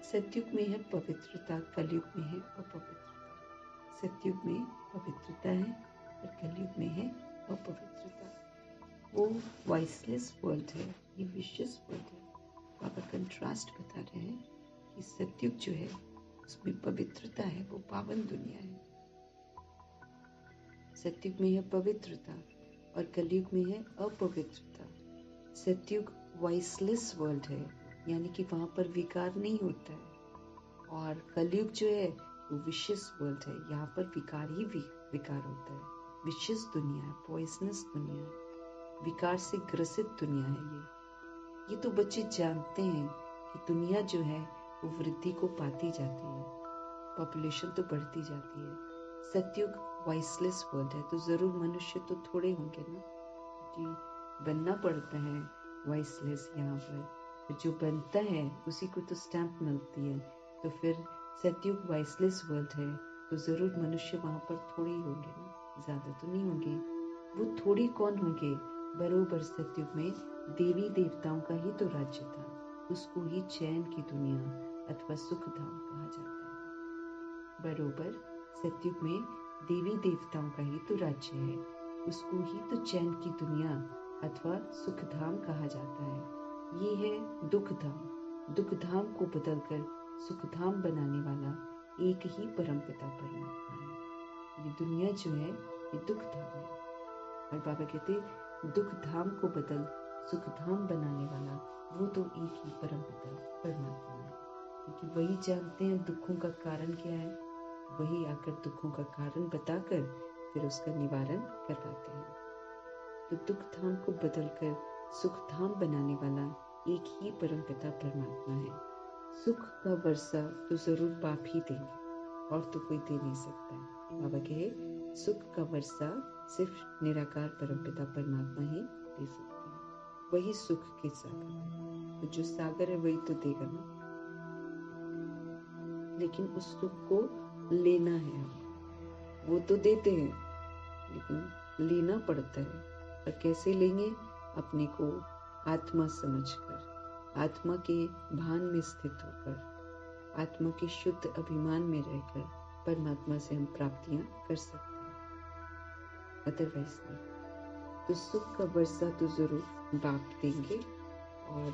सतयुग में है पवित्रता, कलयुग में है अपवित्रता। सतयुग में पवित्रता है और कलयुग में है अपवित्रता। वो वॉइसलेस वर्ल्ड है, ये विशियस वर्ल्ड है। बाबा कंट्रास्ट बता रहे हैं कि सतयुग जो है उसमें पवित्रता है, वो पावन दुनिया है। सतयुग में है पवित्रता और कलयुग में है अपवित्रता। सतयुग वॉइसलेस वर्ल्ड है, यानी कि वहां पर विकार नहीं होता है। और कलयुग जो है वो विशियस वर्ल्ड है, यहाँ पर विकार ही विकार होता है। विशियस दुनिया है, पॉइजनस दुनिया है, विकार से ग्रसित दुनिया है। ये तो बच्चे जानते हैं कि दुनिया जो है वो वृद्धि को पाती जाती है, पॉपुलेशन तो बढ़ती जाती है। सतयुग वॉइसलेस वर्ल्ड है, तो जरूर मनुष्य तो थोड़े होंगे ना, क्योंकि बनना पड़ता है वॉइसलेस यहाँ पर। फिर जो बनता है उसी को तो स्टैम्प मिलती है। तो फिर सतयुग वाइसलेस वर्ल्ड है, तो जरूर मनुष्य वहां पर थोड़े ही होंगे ना, ज्यादा तो नहीं होंगे। वो थोड़ी कौन होंगे, बरोबर सतयुग में देवी देवताओं का ही तो राज्य था। उसको ही चैन की दुनिया अथवा सुख धाम कहा जाता है। बरोबर सतयुग में देवी देवताओं का ही तो राज्य है, उसको ही तो चैन की दुनिया अथवा सुख धाम कहा जाता है। ये है दुख धाम। दुख धाम को बदलकर सुख धाम बनाने वाला एक ही परमपिता परमात्मा है। ये दुनिया जो है ये दुख धाम है, और बाबा कहते दुख धाम को बदल सुख धाम बनाने वाला वो तो एक ही परमपिता परमात्मा है। क्योंकि वही जानते हैं दुखों का कारण क्या है, वही आकर दुखों का कारण बताकर फिर उसका निवारण करवाते हैं। तो दुख धाम को बदलकर सुख धाम बनाने वाला एक ही परमपिता परमात्मा है। सुख का वर्षा तो जरूर बाप ही देंगे, और तो कोई दे नहीं सकता है। बाबा कहे सुख का वर्षा सिर्फ निराकार परमपिता परमात्मा ही दे सकते हैं। वही सुख के सागर है, तो जो सागर है वही तो देगा ना। लेकिन उस सुख को लेना है हमको। वो तो देते हैं लेकिन लेना पड़ता है। और कैसे लेंगे, अपने को आत्मा समझकर, आत्मा के भान में स्थित होकर, आत्मा के शुद्ध अभिमान में रहकर परमात्मा से हम प्राप्तियां कर सकते हैं, अदरवाइज नहीं। तो सुख का वर्षा तो जरूर बाप देंगे। और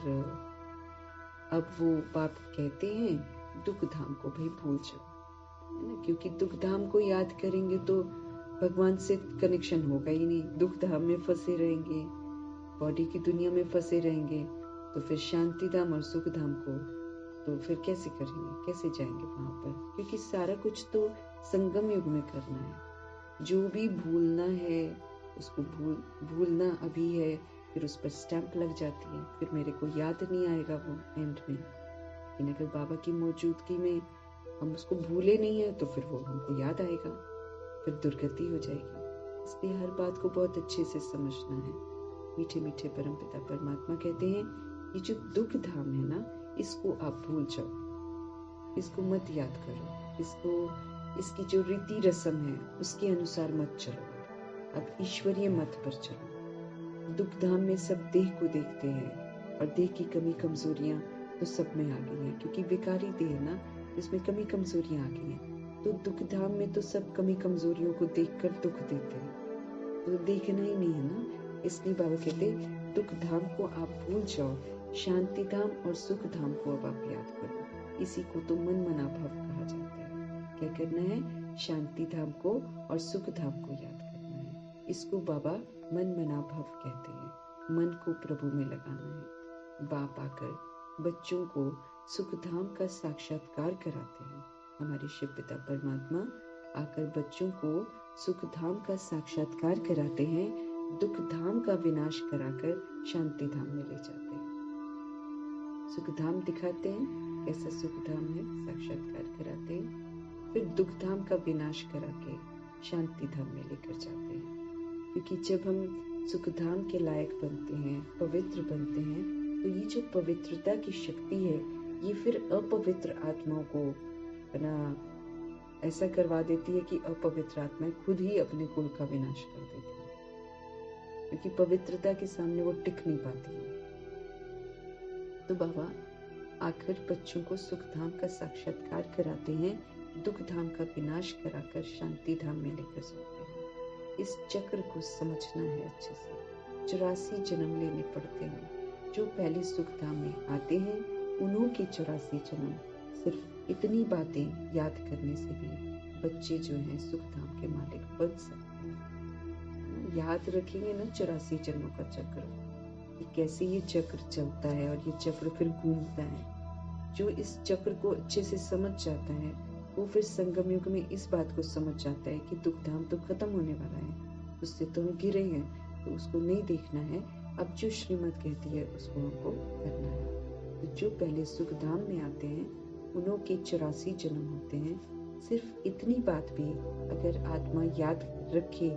अब वो बाप कहते हैं दुख धाम को भाई भूल जाओ, है ना, क्योंकि दुख धाम को याद करेंगे तो भगवान से कनेक्शन होगा ही नहीं। दुख धाम में फंसे रहेंगे, बॉडी की दुनिया में फंसे रहेंगे, तो फिर शांति धाम और सुख धाम को तो फिर कैसे करेंगे, कैसे जाएंगे वहां पर? क्योंकि सारा कुछ तो संगम युग में करना है। जो भी भूलना है उसको भूलना अभी है, फिर उस पर स्टैंप लग जाती है, फिर मेरे को याद नहीं आएगा वो एंड में। लेकिन अगर बाबा की मौजूदगी में हम उसको भूले नहीं है तो फिर वो हमको याद आएगा, फिर दुर्गति हो जाएगी। इसलिए हर बात को बहुत अच्छे से समझना है। मीठे मीठे परमपिता परमात्मा कहते हैं ये जो दुख धाम है ना, इसको आप भूल जाओ, इसको मत याद करो, इसकी जो रीति रस्म है उसके अनुसार मत चलो, अब ईश्वरीय मत पर चलो। दुख धाम में सब देह को देखते हैं, और देह की कमी कमजोरियां तो सब में आ गई हैं, क्योंकि विकारी देह ना, इसमें कमी कमजोरियां आ गई हैं। तो दुख धाम में तो सब कमी कमजोरियों को देखकर दुख देते हैं, तो देखना ही नहीं है ना। इसलिए बाबा कहते दुख धाम को आप भूल जाओ, शांति धाम और सुख धाम को अब आप याद करो। इसी को तो मन मना भाव कहा जाता है। क्या करना है? शांति धाम को और सुख धाम को याद करना है। इसको बाबा मन मना भाव कहते हैं। मन को प्रभु में लगाना है। बाप आकर बच्चों को सुख धाम का साक्षात्कार कराते हैं। हमारे शिव पिता परमात्मा आकर बच्चों को सुख धाम का साक्षात्कार कराते हैं, दुख धाम का विनाश कराकर शांति धाम में ले जाते हैं। सुख धाम दिखाते हैं कैसा सुख धाम है, साक्षात्कार कराते हैं, फिर दुख धाम का विनाश करा के शांति धाम में लेकर जाते हैं। क्योंकि जब हम सुख धाम के लायक बनते हैं, पवित्र बनते हैं, तो ये जो पवित्रता की शक्ति है ये फिर अपवित्र आत्माओं को बना ऐसा करवा देती है कि अपवित्र आत्माएं खुद ही अपने कुल का विनाश कर देती है, क्योंकि पवित्रता के सामने वो टिक नहीं पाती है। तो बाबा आखिर बच्चों को सुख धाम का साक्षात्कार कराते हैं, दुख धाम का विनाश कराकर शांति धाम में लेकर जाते हैं। इस चक्र को समझना है अच्छे से। 84 जन्म लेने पड़ते हैं। जो पहले सुख धाम में आते हैं उन्हों के 84 जन्म सिर्फ इतनी बातें याद करने से भी बच्चे जो हैं सुख धाम के मालिक बन सकते हैं। याद रखेंगे ना 84 जन्मों का चक्र, कि कैसे ये चक्र चलता है और ये चक्र फिर घूमता है। जो इस चक्र को अच्छे से समझ जाता है वो फिर संगम युग में इस बात को समझ जाता है कि दुख धाम तो खत्म होने वाला है, उससे तो हम गिरे हैं, तो उसको नहीं देखना है। अब जो श्रीमत कहती है उसको हमको करना है। तो जो पहले सुख धाम में आते हैं उन्हों के 84 जन्म होते हैं। सिर्फ इतनी बात भी अगर आत्मा याद रखे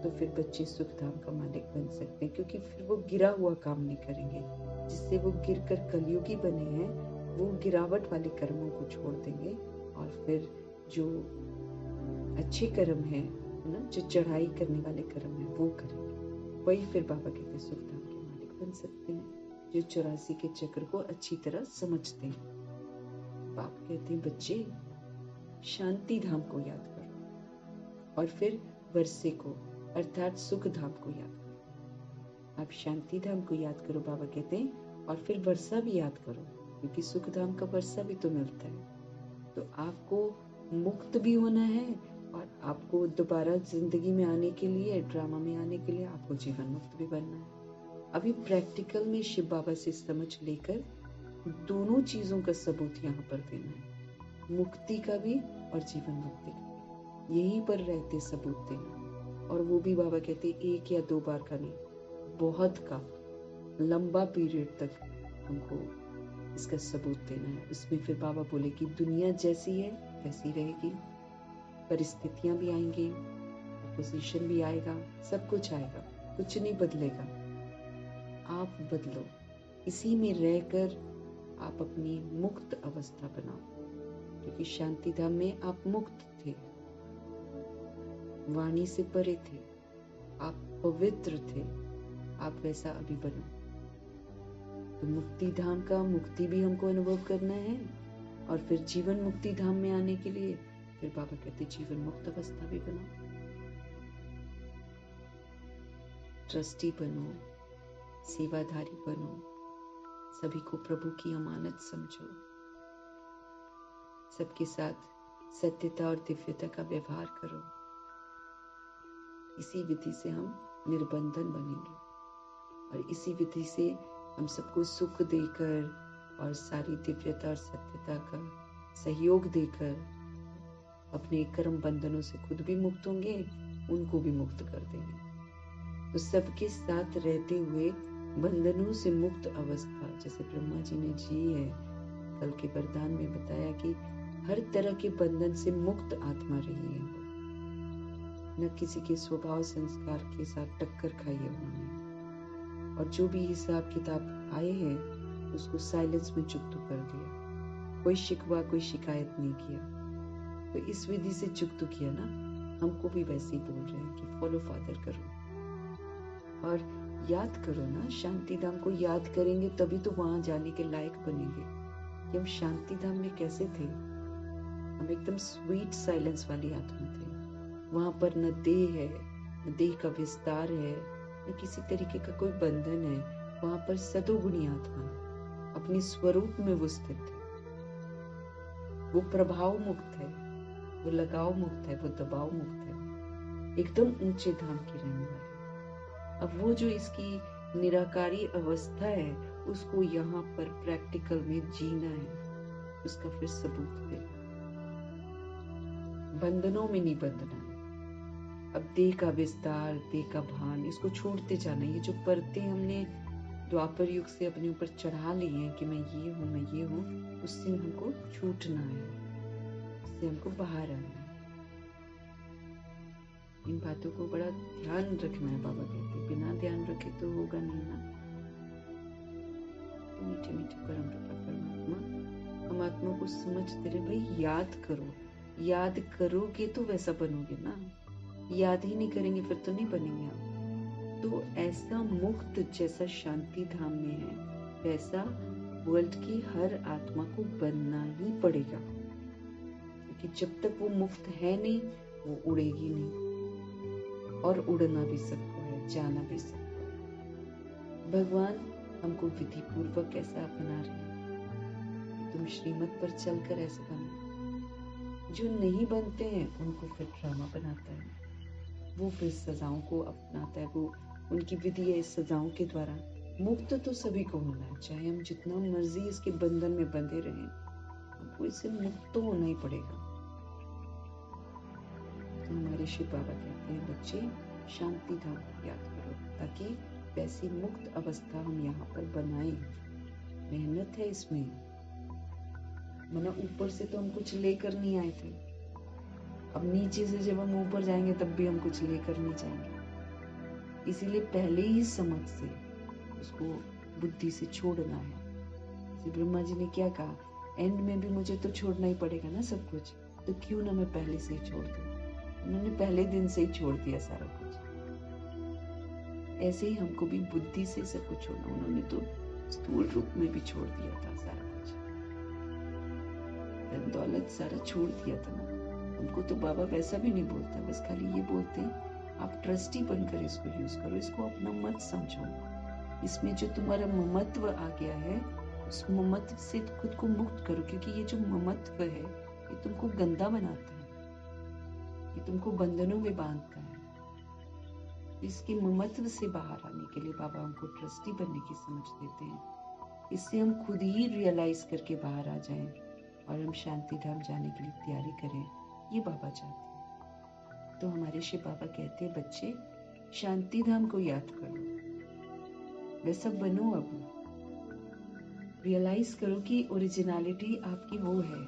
तो फिर बच्चे सुख धाम का मालिक बन सकते हैं, क्योंकि फिर वो गिरा हुआ काम नहीं करेंगे, जिससे वो गिरकर कलयुगी बने हैं, वो गिरावट वाले कर्मों को छोड़ देंगे और फिर जो अच्छे कर्म है ना, जो चढ़ाई करने वाले कर्म है वो करेंगे। वही फिर बाबा कहते हैं सुख धाम के मालिक बन सकते हैं, जो 84 के चक्र को अच्छी तरह समझते हैं। बाबा कहते हैं बच्चे शांति धाम को याद करो और फिर वर्षे को अर्थात सुख धाम को याद करो। आप शांति धाम को याद करो बाबा कहते हैं, और फिर वर्षा भी याद करो, क्योंकि सुख धाम का वर्षा भी तो मिलता है। तो आपको मुक्त भी होना है और आपको दोबारा जिंदगी में आने के लिए, ड्रामा में आने के लिए आपको जीवन मुक्त भी बनना है। अभी प्रैक्टिकल में शिव बाबा से समझ लेकर दोनों चीजों का सबूत यहाँ पर देना है, मुक्ति का भी और जीवन मुक्ति का भी। यहीं पर रहते सबूत देना, और वो भी बाबा कहते 1 या 2 बार का नहीं, बहुत का लंबा पीरियड तक हमको इसका सबूत देना है। उसमें फिर बाबा बोले कि दुनिया जैसी है वैसी रहेगी, परिस्थितियां भी आएंगी, पोजीशन भी आएगा, सब कुछ आएगा, कुछ नहीं बदलेगा। आप बदलो, इसी में रहकर आप अपनी मुक्त अवस्था बनाओ, क्योंकि शांति धाम में आप मुक्त थे, वाणी से परे थे, आप पवित्र थे। आप वैसा अभी बनो। तो मुक्ति धाम का मुक्ति भी हमको अनुभव करना है, और फिर जीवन मुक्ति धाम में आने के लिए फिर बाबा कहते जीवन मुक्त अवस्था भी बनो। ट्रस्टी बनो, सेवाधारी बनो, सभी को प्रभु की अमानत समझो, सबके साथ सत्यता और दिव्यता का व्यवहार करो। इसी विधि से हम निर्बंधन बनेंगे, और इसी विधि से हम सबको सुख देकर और सारी दिव्यता और सत्यता का सहयोग देकर अपने कर्म बंधनों से खुद भी मुक्त होंगे, उनको भी मुक्त कर देंगे। तो सबके साथ रहते हुए बंधनों से मुक्त अवस्था जैसे ब्रह्मा जी ने जी है, कल के वरदान में बताया कि हर तरह के बंधन से मुक्त आत्मा रही है वो, न किसी के स्वभाव संस्कार के साथ टक्कर खाई है उन्होंने, और जो भी हिसाब किताब आए हैं उसको साइलेंस में चुप तो कर दिया, कोई शिकवा कोई शिकायत नहीं किया। तो इस विधि से चुप तो किया ना, हमको भी वैसे ही बोल रहे हैं कि फॉलो फादर करो और याद करो ना। शांति धाम को याद करेंगे तभी तो वहां जाने के लायक बनेंगे। कि हम शांति धाम में कैसे थे, हम एकदम स्वीट साइलेंस वाली आत्मा थे। वहां पर न देह है, न देह का विस्तार है, न किसी तरीके का कोई बंधन है। वहां पर सदोगुणी आत्मा है, अपने स्वरूप में वो स्थित है, वो प्रभाव मुक्त है, वो लगाव मुक्त है, वो दबाव मुक्त है, एकदम ऊंचे धाम की रहने वाली। अब वो जो इसकी निराकारी अवस्था है उसको यहाँ पर प्रैक्टिकल में जीना है, उसका फिर सबूत देना। बंधनों में नहीं बंधना है। अब देह का विस्तार, देह का भान, इसको छोड़ते जाना। ये जो परतें हमने द्वापर युग से अपने ऊपर चढ़ा ली हैं कि मैं ये हूँ, मैं ये हूँ, उससे हमको छूटना है, उससे हमको बाहर आना है। इन बातों को बड़ा ध्यान रखना है। बाबा कहते हैं बिना ध्यान रखे तो होगा नहीं ना। मीठे मीठे परमपिता परमात्मा हम आत्मा को समझते रहे। भाई याद करो, याद करोगे तो वैसा बनोगे ना, याद ही नहीं करेंगे फिर तो नहीं बनेंगे आप। तो ऐसा मुक्त जैसा शांति धाम में है वैसा वर्ल्ड की हर आत्मा को बनना ही पड़ेगा, क्योंकि जब तक वो मुक्त है नहीं वो उड़ेगी नहीं, और उड़ना भी सबको है, जाना भी सबको है। भगवान हमको विधि पूर्वक ऐसा बना रहे हैं, तुम श्रीमत पर चलकर ऐसे बनो। जो नहीं बनते हैं उनको फिर ड्रामा बनाता है, वो फिर सजाओं को अपनाता है, वो उनकी विधि है इस सजाओं के द्वारा। मुक्त तो सभी को होना है, चाहे हम जितना मर्जी इसके बंधन में बंधे रहें, हमको इससे मुक्त तो होना ही पड़ेगा। तो हमारे शिव बाबा कहते हैं बच्चे शांति धाम को याद करो, ताकि वैसी मुक्त अवस्था हम यहाँ पर बनाएं। मेहनत है इसमें, वरना ऊपर से तो हम कुछ लेकर नहीं आए थे। अब नीचे से जब हम ऊपर जाएंगे तब भी हम कुछ लेकर नहीं जाएंगे। इसीलिए पहले ही समझ से उसको बुद्धि से छोड़ना है। जैसे ब्रह्मा जी ने क्या कहा, एंड में भी मुझे तो छोड़ना ही पड़ेगा ना सब कुछ, तो क्यों ना मैं पहले से ही छोड़ दूं। उन्होंने पहले दिन से ही छोड़ दिया सारा कुछ। ऐसे ही हमको भी बुद्धि से सब कुछ छोड़ना। उन्होंने तो स्थूल रूप में भी छोड़ दिया था सारा कुछ, धन दौलत सारा छोड़ दिया था ना। हमको तो बाबा वैसा भी नहीं बोलता, बस खाली ये बोलते हैं आप ट्रस्टी बनकर इसको यूज करो, इसको अपना मत समझो। इसमें जो तुम्हारा ममत्व आ गया है, उस ममत्व से खुद को मुक्त करो, क्योंकि ये जो ममत्व है ये तुमको गंदा बनाता है, ये तुमको बंधनों में बांधता है। इसके ममत्व से बाहर आने के लिए बाबा हमको ट्रस्टी बनने की समझ देते हैं। इससे हम खुद ही रियलाइज करके बाहर आ जाएं और हम शांति धाम जाने के लिए तैयारी करें, ये बाबा चाहते हैं। तो हमारे शिव बाबा कहते हैं, बच्चे शांति धाम को याद करो, वैसा बनो। अब रियलाइज करो कि ओरिजिनलिटी आपकी वो है,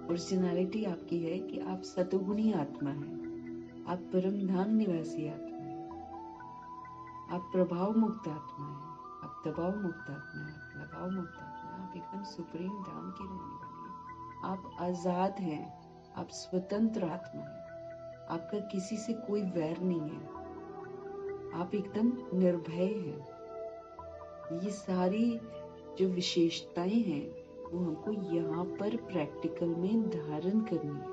ओरिजिनलिटी आपकी है कि आप सतोगुणी आत्मा है, आप परम धाम निवासी आत्मा है, आप प्रभाव मुक्त आत्मा है, आप दबाव मुक्त आत्मा है, आप लगाव मुक्त आत्मा है, आप एकदम सुप्रीम धाम की रहने वाली है, आप आजाद हैं, आप स्वतंत्र आत्मा है, आपका किसी से कोई वैर नहीं है, आप एकदम निर्भय हैं। ये सारी जो विशेषताएं हैं वो हमको यहाँ पर प्रैक्टिकल में धारण करनी है।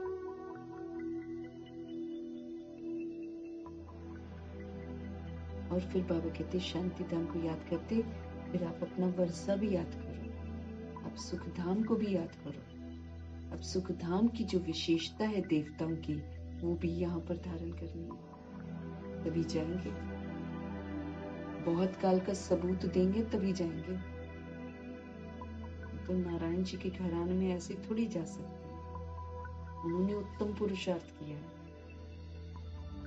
और फिर बाबा कहते शांति धाम को याद करते, फिर आप अपना वर्षा भी याद करो, आप सुख धाम को भी याद करो। अब सुख धाम की जो विशेषता है देवताओं की, वो भी यहाँ पर धारण करनी है, तभी जाएंगे। बहुत काल का सबूत देंगे तभी जाएंगे। तो नारायण जी के घराने में ऐसे थोड़ी जा सकते हैं, उन्होंने उत्तम पुरुषार्थ किया है।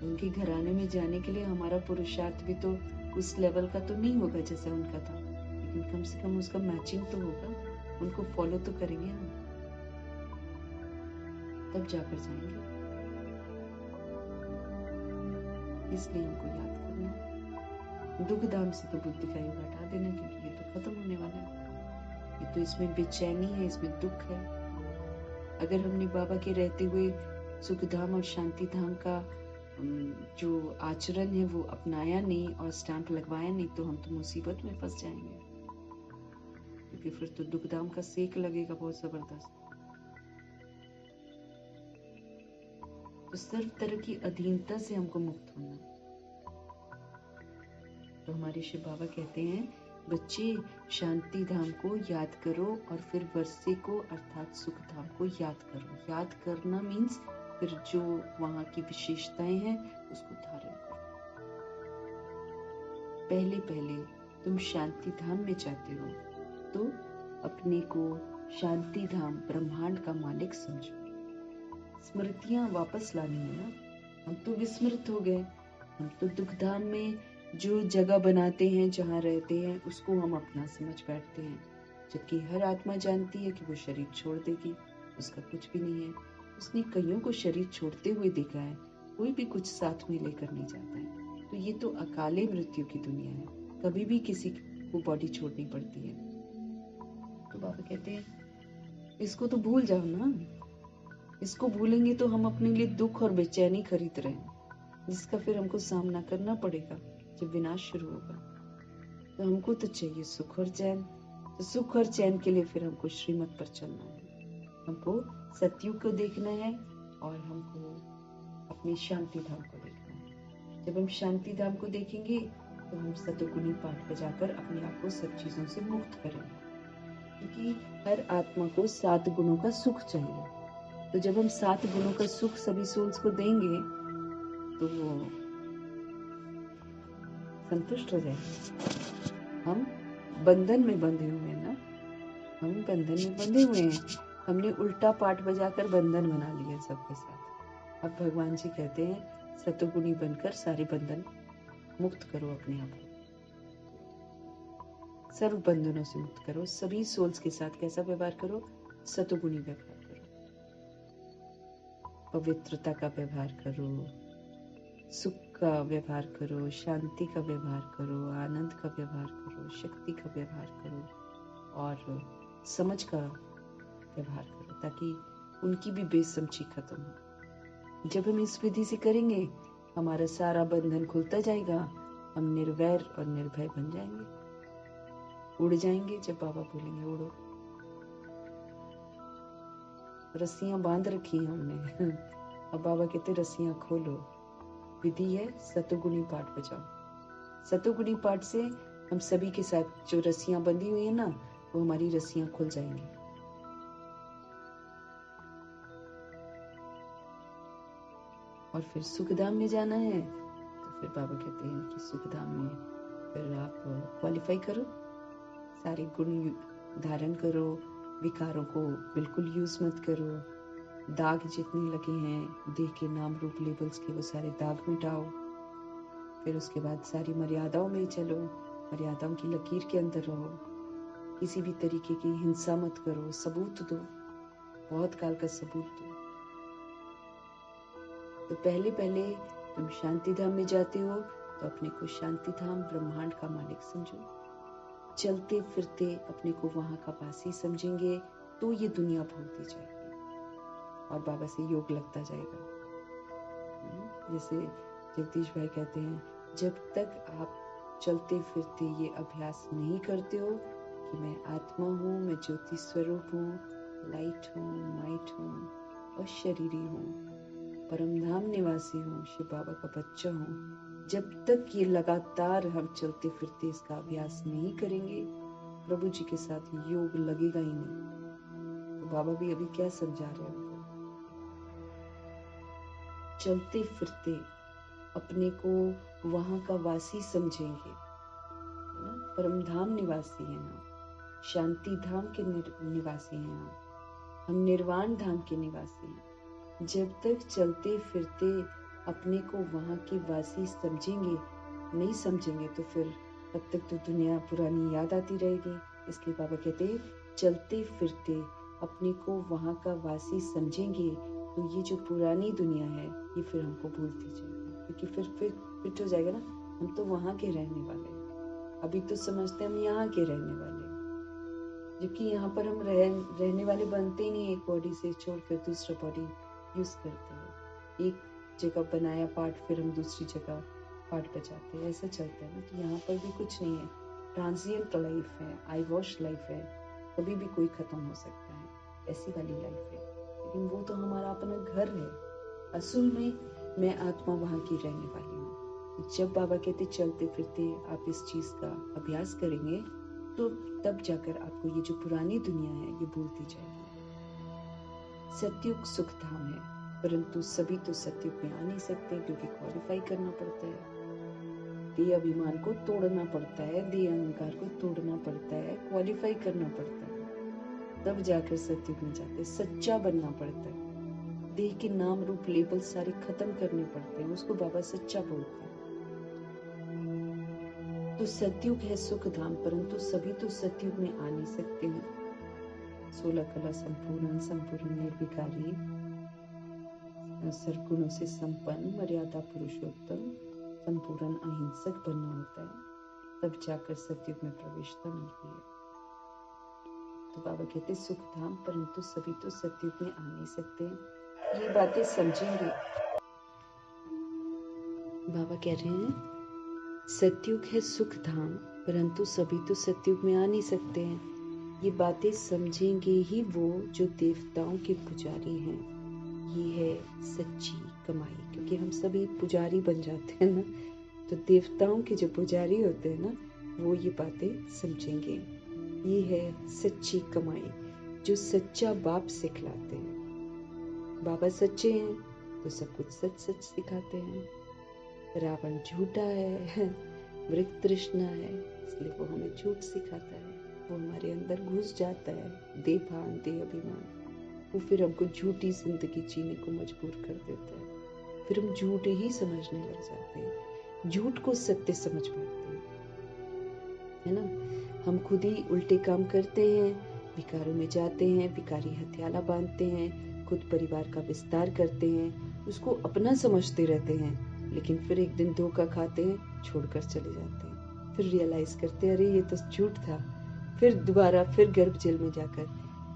उनके घराने में जाने के लिए हमारा पुरुषार्थ भी तो उस लेवल का तो नहीं होगा जैसा उनका था, लेकिन कम से कम उसका मैचिंग तो होगा, उनको फॉलो तो करेंगे हम, तब जाकर जाएंगे। इसलिए हमको याद करना है। दुख धाम से तो बुद्धि का योग हटा देना, क्योंकि ये तो खत्म होने वाला है। ये तो इसमें बेचैनी है, इसमें दुख है। अगर हमने बाबा के रहते हुए सुख धाम और शांति धाम का जो आचरण है वो अपनाया नहीं और स्टैंप लगवाया नहीं, तो हम तो मुसीबत में फंस जाएंगे, क्योंकि फिर तो दुख धाम का सेक लगेगा बहुत जबरदस्त। तो सर्व तरह की अधीनता से हमको मुक्त होना। तो हमारे शिव बाबा कहते हैं, बच्चे शांति धाम को याद करो और फिर वर्षे को अर्थात सुख धाम को याद करो। याद करना मीन्स फिर जो वहां की विशेषताएं हैं उसको धारण करो। पहले पहले तुम शांति धाम में जाते हो तो अपने को शांति धाम ब्रह्मांड का मालिक समझो। स्मृतियां वापस लानी है ना, हम तो विस्मृत हो गए। हम तो दुख धाम में जो जगह बनाते हैं, जहाँ रहते हैं, उसको हम अपना समझ बैठते हैं, जबकि हर आत्मा जानती है कि वो शरीर छोड़ देगी, उसका कुछ भी नहीं है। उसने कईयों को शरीर छोड़ते हुए देखा है, कोई भी कुछ साथ में लेकर नहीं जाता है। तो ये तो अकाले मृत्यु की दुनिया है, कभी भी किसी को बॉडी छोड़नी पड़ती है। तो बाबा कहते हैं इसको तो भूल जाओ ना, इसको भूलेंगे तो हम अपने लिए दुख और बेचैनी खरीद रहे हैं, जिसका फिर हमको सामना करना पड़ेगा जब विनाश शुरू होगा। तो हमको तो चाहिए सुख और चैन। तो सुख और चैन के लिए फिर हमको श्रीमत पर चलना है, हमको सत्युग को देखना है और हमको अपनी शांति धाम को देखना है। जब हम शांति धाम को देखेंगे तो हम सतोगुणी पाठ बजाकर अपने आप को सब चीजों से मुक्त करेंगे, क्योंकि हर आत्मा को 7 गुणों का सुख चाहिए। तो जब हम 7 गुणों का सुख सभी सोल्स को देंगे तो वो संतुष्ट हो जाएंगे। हम बंधन में बंधे हुए हैं ना, हम बंधन में बंधे हुए हैं। हमने उल्टा पाठ बजाकर बंधन बना लिया सबके साथ। अब भगवान जी कहते हैं सतोगुणी बनकर सारे बंधन मुक्त करो अपने आप को, सर्व बंधनों से मुक्त करो। सभी सोल्स के साथ कैसा व्यवहार करो? सतोगुणी व्यवहार करो, पवित्रता का व्यवहार करो, सुख का व्यवहार करो, शांति का व्यवहार करो, आनंद का व्यवहार करो, शक्ति का व्यवहार करो और समझ का व्यवहार करो, ताकि उनकी भी बेसमझी खत्म हो। जब हम इस विधि से करेंगे, हमारा सारा बंधन खुलता जाएगा, हम निर्वैर और निर्भय बन जाएंगे, उड़ जाएंगे। जब बाबा बोलेंगे उड़ो, रस्सियां बांध रखी हैं हमने अब बाबा कहते रस्सियां खोलो। विधि है सतोगुणी पाठ बजाओ। सतोगुणी पाठ से हम सभी के साथ जो रस्सियां बंधी हुई है ना, वो हमारी रस्सियां खुल जाएंगी। और फिर सुखधाम में जाना है, तो फिर बाबा कहते हैं कि सुखधाम में फिर आप क्वालिफाई करो, सारे गुण धारण करो, विकारों को बिल्कुल यूज मत करो, दाग जितने लगे हैं देह के नाम रूप लेबल्स के, वो सारे दाग मिटाओ। फिर उसके बाद सारी मर्यादाओं में चलो, मर्यादाओं की लकीर के अंदर रहो, किसी भी तरीके की हिंसा मत करो, सबूत दो, बहुत काल का सबूत दो। तो पहले पहले तुम शांति धाम में जाते हो तो अपने को शांति धाम ब्रह्मांड का मालिक समझो। चलते फिरते अपने को वहां का वासी समझेंगे तो ये दुनिया भूलती जाएगी और बाबा से योग लगता जाएगा। जैसे जगदीश भाई कहते हैं, जब तक आप चलते फिरते ये अभ्यास नहीं करते हो कि मैं आत्मा हूँ, मैं ज्योति स्वरूप हूँ, लाइट हूँ, माइट हूँ और शरीरी हूँ, परमधाम निवासी हूँ, शिव बाबा का बच्चा हूँ, जब तक ये लगातार हम चलते फिरते इसका अभ्यास नहीं करेंगे, प्रभु जी के साथ योग लगेगा ही नहीं। तो बाबा भी अभी क्या समझा रहे हैं, चलते फिरते अपने को वहां का वासी समझेंगे, है ना, परमधाम निवासी है ना, शांति धाम के निवासी हैं हम निर्वाण धाम के निवासी हैं। जब तक चलते फिरते अपने को वहां के वासी समझेंगे नहीं समझेंगे तो फिर तब तक तो दुनिया पुरानी याद आती रहेगी। इसलिए बाबा कहते हैं चलते फिरते अपने को वहां का वासी समझेंगे तो ये जो पुरानी दुनिया है ये फिर हमको भूलती जाएगी, क्योंकि फिट हो जाएगा ना, हम तो वहां के रहने वाले हैं। अभी तो समझते हैं हम यहाँ के रहने वाले हैं, जबकि यहाँ पर हम रहने वाले बनते ही नहीं। एक बॉडी से छोड़कर दूसरा बॉडी यूज करते हैं, एक जगह बनाया पार्ट फिर हम दूसरी जगह पार्ट बजाते हैं, ऐसा चलता है ना। तो यहाँ पर भी कुछ नहीं है, ट्रांजिएंट लाइफ है, आई वॉश लाइफ है, कभी भी कोई खत्म हो सकता है, ऐसी वाली लाइफ है। लेकिन वो तो हमारा अपना घर है। असल में मैं आत्मा वहां की रहने वाली हूँ। जब बाबा कहते चलते फिरते आप इस चीज का अभ्यास करेंगे तो तब जाकर आपको ये जो पुरानी दुनिया है ये भूलती जाएगी। सतयुग सुख धाम है, परंतु सभी तो सतयुग में आ नहीं सकते, क्योंकि क्वालिफाई करना पड़ता है, देह अभिमान को तोड़ना पड़ता है, देह अहंकार को तोड़ना पड़ता है, क्वालिफाई करना पड़ता है, तब जाकर सतयुग में जाते, सच्चा बनना पड़ता है, देह के नाम रूप लेबल सारे खत्म करने पड़ते हैं, उसको बाबा सच्चा बोलते हैं। तो सतयुग है सुख धाम, परंतु सभी तो सतयुग में आ नहीं सकते हैं। 16 कला संपूर्ण, संपूर्ण निर्विकारी, सर्वगुणों से संपन्न, मर्यादा पुरुषोत्तम, संपूर्ण अहिंसक बनना होता है, तब जाकर सतयुग में प्रवेशता मिलती है। तो बाबा कहते सुख धाम, परंतु सभी तो सतयुग में आ नहीं सकते। ये बातें समझेंगे। बाबा कह रहे हैं सतयुग है सुख धाम, परंतु सभी तो सतयुग में आ नहीं सकते हैं। ये बातें समझेंगे ही वो जो देवताओं के पुजारी हैं। ये है सच्ची कमाई, क्योंकि हम सभी पुजारी बन जाते हैं ना, तो देवताओं के जो पुजारी होते हैं ना, वो ये बातें समझेंगे। ये है सच्ची कमाई, जो सच्चा बाप सिखलाते हैं। बाबा सच्चे हैं तो सब कुछ सच सच सिखाते हैं। रावण झूठा है, मृग तृष्णा है, इसलिए वो हमें झूठ सिखाता है, वो हमारे अंदर घुस जाता है, देभान दे अभिमान, वो फिर हमको झूठी जिंदगी जीने को मजबूर कर देता है। फिर हम झूठ ही समझने लग जाते हैं, झूठ को सत्य समझ पाते हैं, है ना। हम खुद ही उल्टे काम करते हैं, विकारों में जाते हैं, विकारी हथियाला बांधते हैं, खुद परिवार का विस्तार करते हैं, उसको अपना समझते रहते हैं, लेकिन फिर एक दिन धोखा खाते हैं, छोड़कर चले जाते हैं। फिर रियलाइज करते हैं अरे ये तो झूठ था। फिर दोबारा फिर गर्भ जल में जाकर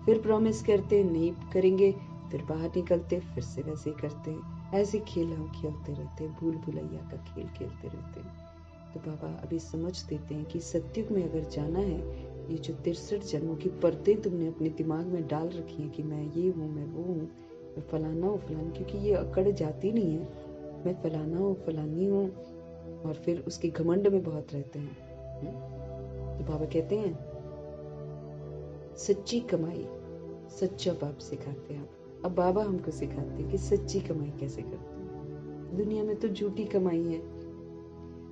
फिर प्रॉमिस करते नहीं करेंगे, फिर बाहर निकलते फिर से वैसे ही करते हैं। ऐसे खेल हम खेलते रहते हैं, भूल भुलैया का खेल खेलते रहते हैं। तो बाबा अभी समझ देते हैं कि सत्युग में अगर जाना है, ये जो 63 जन्मों की परतें तुमने अपने दिमाग में डाल रखी है कि मैं ये हूँ, मैं वो हूँ, मैं फलाना हूँ फलाना, क्योंकि ये अकड़ जाती नहीं है मैं फलाना हूँ फलानी हूँ, और फिर उसके घमंड में बहुत रहते हैं। तो बाबा कहते हैं सच्ची कमाई सच्चा बाप सिखाते हैं। अब बाबा हमको सिखाते हैं कि सच्ची कमाई कैसे करते हैं। दुनिया में तो झूठी कमाई है,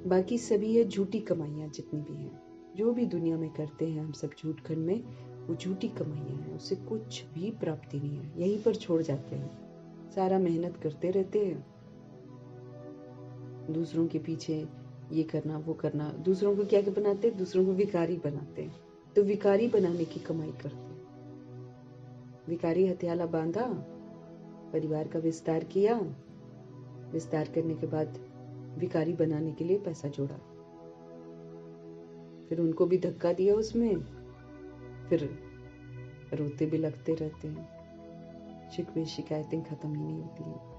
बाकी सभी है झूठी कमाइयाँ जितनी भी हैं। जो भी दुनिया में करते हैं हम सब झूठ खंड में, वो झूठी कमाइयाँ हैं, उससे कुछ भी प्राप्ति नहीं है, यहीं पर छोड़ जाते हैं। सारा मेहनत करते रहते हैं, दूसरों के पीछे ये करना वो करना, दूसरों को क्या क्या बनाते हैं, दूसरों को भिखारी बनाते हैं। तो भिखारी बनाने की कमाई करते हैं। भिखारी हथियाला बांधा, परिवार का विस्तार किया, विस्तार करने के बाद भिखारी बनाने के लिए पैसा जोड़ा, फिर उनको भी धक्का दिया उसमें, फिर रोते भी लगते रहते हैं, शिकवे शिकायतें खत्म ही नहीं होती हैं।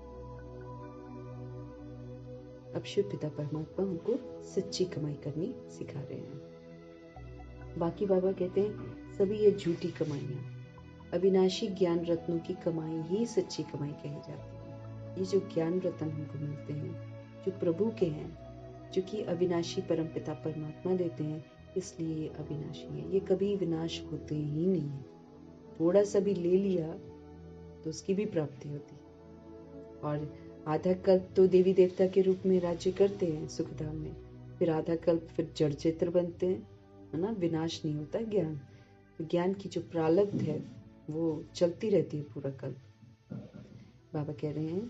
अब शिव पिता परमात्मा हमको सच्ची कमाई करनी सिखा रहे हैं। बाकी बाबा कहते हैं सभी ये झूठी कमाइयाँ, अविनाशी ज्ञान रत्नों की कमाई ही सच्ची कमाई कही जाती है। ये जो ज्ञान रत्न हमको मिलते हैं, जो प्रभु के हैं, जो कि अविनाशी परमपिता परमात्मा देते हैं, इसलिए ये अविनाशी है। ये कभी विनाश होते ही नहीं है। थोड़ा सा भी ले लिया तो उसकी भी प्राप्ति होती है। और आधा कल्प तो देवी देवता के रूप में राज्य करते हैं सुखधाम में, फिर आधा कल्प फिर जड़ चित्र बनते हैं, है ना। विनाश नहीं होता ज्ञान, ज्ञान की जो प्रारब्ध है वो चलती रहती है पूरा कल्प। बाबा कह रहे हैं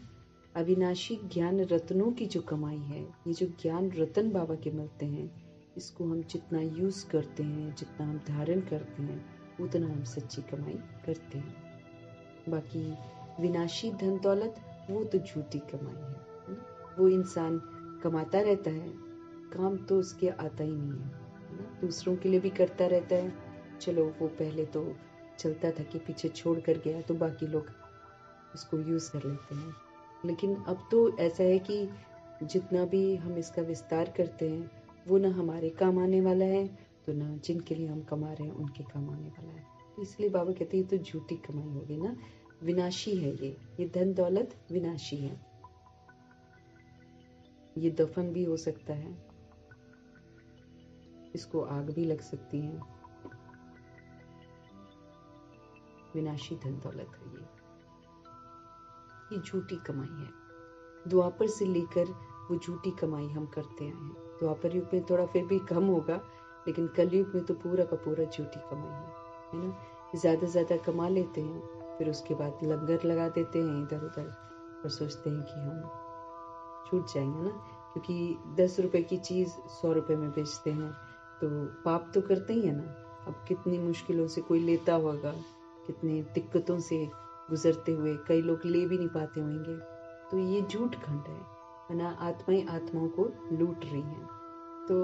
अविनाशी ज्ञान रत्नों की जो कमाई है, ये जो ज्ञान रत्न बाबा के मिलते हैं, इसको हम जितना यूज करते हैं, जितना हम धारण करते हैं, उतना हम सच्ची कमाई करते हैं। बाकी विनाशी धन दौलत वो तो झूठी कमाई है। वो इंसान कमाता रहता है, काम तो उसके आता ही नहीं है ना। दूसरों के लिए भी करता रहता है, चलो वो पहले तो चलता था कि पीछे छोड़ कर गया तो बाकी लोग उसको यूज कर लेते हैं, लेकिन अब तो ऐसा है कि जितना भी हम इसका विस्तार करते हैं वो ना हमारे काम आने वाला है, तो ना जिनके लिए हम कमा रहे हैं उनके काम आने वाला है। तो इसलिए बाबा कहते हैं ये तो झूठी कमाई होगी ना, विनाशी है ये धन दौलत विनाशी है। ये दफन भी हो सकता है, इसको आग भी लग सकती है। विनाशी धन दौलत है ये झूठी कमाई है। द्वापर से लेकर वो झूठी कमाई हम करते आए हैं। द्वापर युग में थोड़ा फिर भी कम होगा, लेकिन कलयुग में तो पूरा का पूरा झूठी कमाई है ना। ज्यादा कमा लेते हैं, फिर उसके बाद लंगर लगा देते हैं इधर उधर और सोचते हैं कि हम छूट जाएंगे ना, क्योंकि 10 रुपए की चीज 100 रुपए में बेचते हैं, तो पाप तो करते ही है ना। अब कितनी मुश्किलों से कोई लेता होगा, कितनी दिक्कतों से गुजरते हुए कई लोग ले भी नहीं पाते होंगे, तो ये झूठ खंड है ना। आत्माएं आत्माओं को लूट रही हैं, तो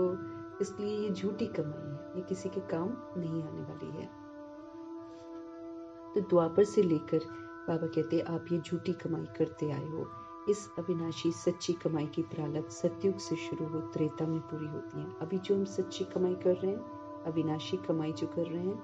इसलिए ये झूठी कमाई है, ये किसी के काम नहीं आने वाली है। तो द्वापर से लेकर बाबा कहते हैं आप ये झूठी कमाई करते आए हो। इस अविनाशी सच्ची कमाई की प्रारब्ध सतयुग से शुरू हो त्रेता में पूरी होती है। अभी जो हम सच्ची कमाई कर रहे हैं, अविनाशी कमाई जो कर रहे हैं,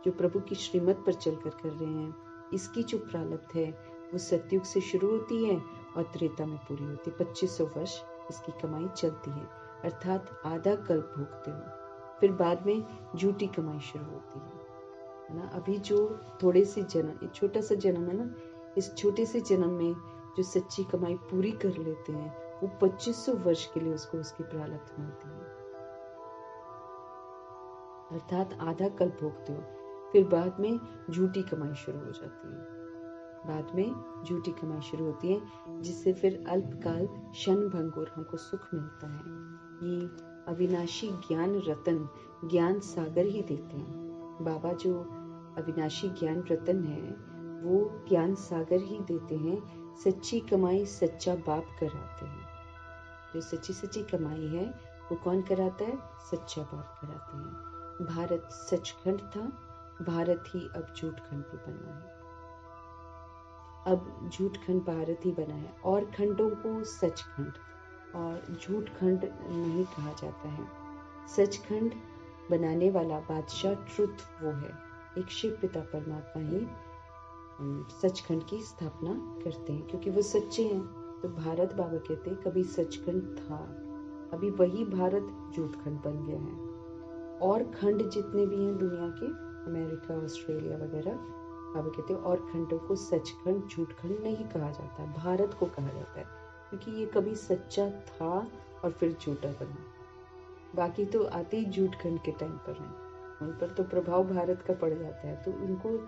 जो प्रभु की श्रीमत पर चलकर कर रहे हैं, इसकी जो प्रारब्ध है वो सतयुग से शुरू होती है और त्रेता में पूरी होती है। 2500 वर्ष इसकी कमाई चलती है, अर्थात आधा कल्प भोगते हो, फिर बाद में झूठी कमाई शुरू होती है ना। अभी जो थोड़े से जन्म, छोटा सा जन्म है ना, इस छोटे से जन्म में जो सच्ची कमाई पूरी कर लेते हैं, वो 2500 वर्ष के लिए उसको उसकी प्रारब्ध मिलती है, अर्थात आधा कल्प भोगते हो। फिर बाद में झूठी कमाई शुरू हो जाती है, बाद में झूठी कमाई शुरू होती है, जिससे फिर अल्पकाल क्षण भंगुर हमको सुख मिलता है। ये अविनाशी ज्ञान रतन, ज्ञान सागर ही देते हैं। बाबा जो अविनाशी ज्ञान रतन है वो ज्ञान सागर ही देते हैं। सच्ची कमाई सच्चा बाप कराते हैं। जो सच्ची सच्ची कमाई है वो कौन कराता है? सच्चा बाप कराते हैं। भारत सचखंड था, भारत ही अब झूठखंड भी बना है। अब झूठखंड भारत ही बना है और खंडों को सचखंड और झूठखंड नहीं कहा जाता है। सचखंड बनाने वाला बादशाह ट्रुथ वो है। एक शिव पिता परमात्मा ही सचखंड की स्थापना करते हैं क्योंकि वो सच्चे हैं। तो भारत बाबा कहते हैं कभी सचखंड था, अभी वही भारत झूठखंड बन गया है। और खंड जितने भी हैं दुनिया के, अमेरिका, ऑस्ट्रेलिया वगैरह, बाबा कहते हैं और खंडों को सचखंड झूठखंड नहीं कहा जाता, भारत को कहा जाता है क्योंकि ये कभी सच्चा था और फिर झूठा बना। बाकी तो आते ही झूठखंड के टाइम पर हैं, उन पर तो प्रभाव भारत का पड़ जाता है, तो उनको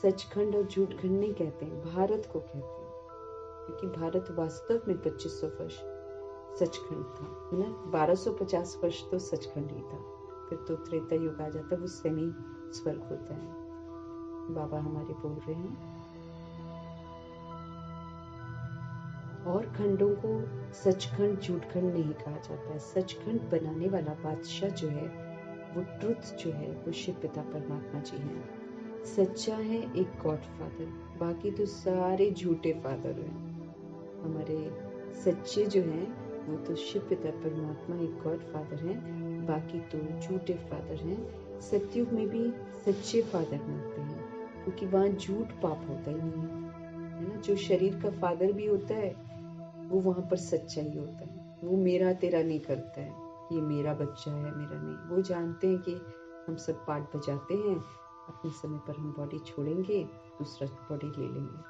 सचखंड और झूठखंड नहीं कहते हैं, भारत को कहते हैं क्योंकि भारत वास्तव में 2500 वर्ष सचखंड था, है ना। 1250 वर्ष तो सचखंड ही था, फिर तो त्रेता युग आ जाता है, वो सेमी स्वर्ग होता है। बाबा हमारे बोल रहे हैं और खंडों को सचखंड झूठखंड नहीं कहा जाता है। सचखंड बनाने वाला बादशाह जो है वो ट्रुथ जो है वो शिव पिता परमात्मा जी हैं। सच्चा है एक गॉड फादर, बाकी तो सारे झूठे फादर हैं। हमारे सच्चे जो हैं वो तो शिव पिता परमात्मा एक गॉड फादर हैं, बाकी तो झूठे फादर हैं। सतयुग में भी सच्चे फादर मिलते हैं क्योंकि वहाँ झूठ पाप होता ही नहीं है ना। जो शरीर का फादर भी होता है वो वहाँ पर सच्चा ही होता है, वो मेरा तेरा नहीं करता है, ये मेरा बच्चा है मेरा नहीं। वो जानते हैं कि हम सब पार्ट बजाते हैं, अपने समय पर हम बॉडी छोड़ेंगे, दूसरा बॉडी ले लेंगे।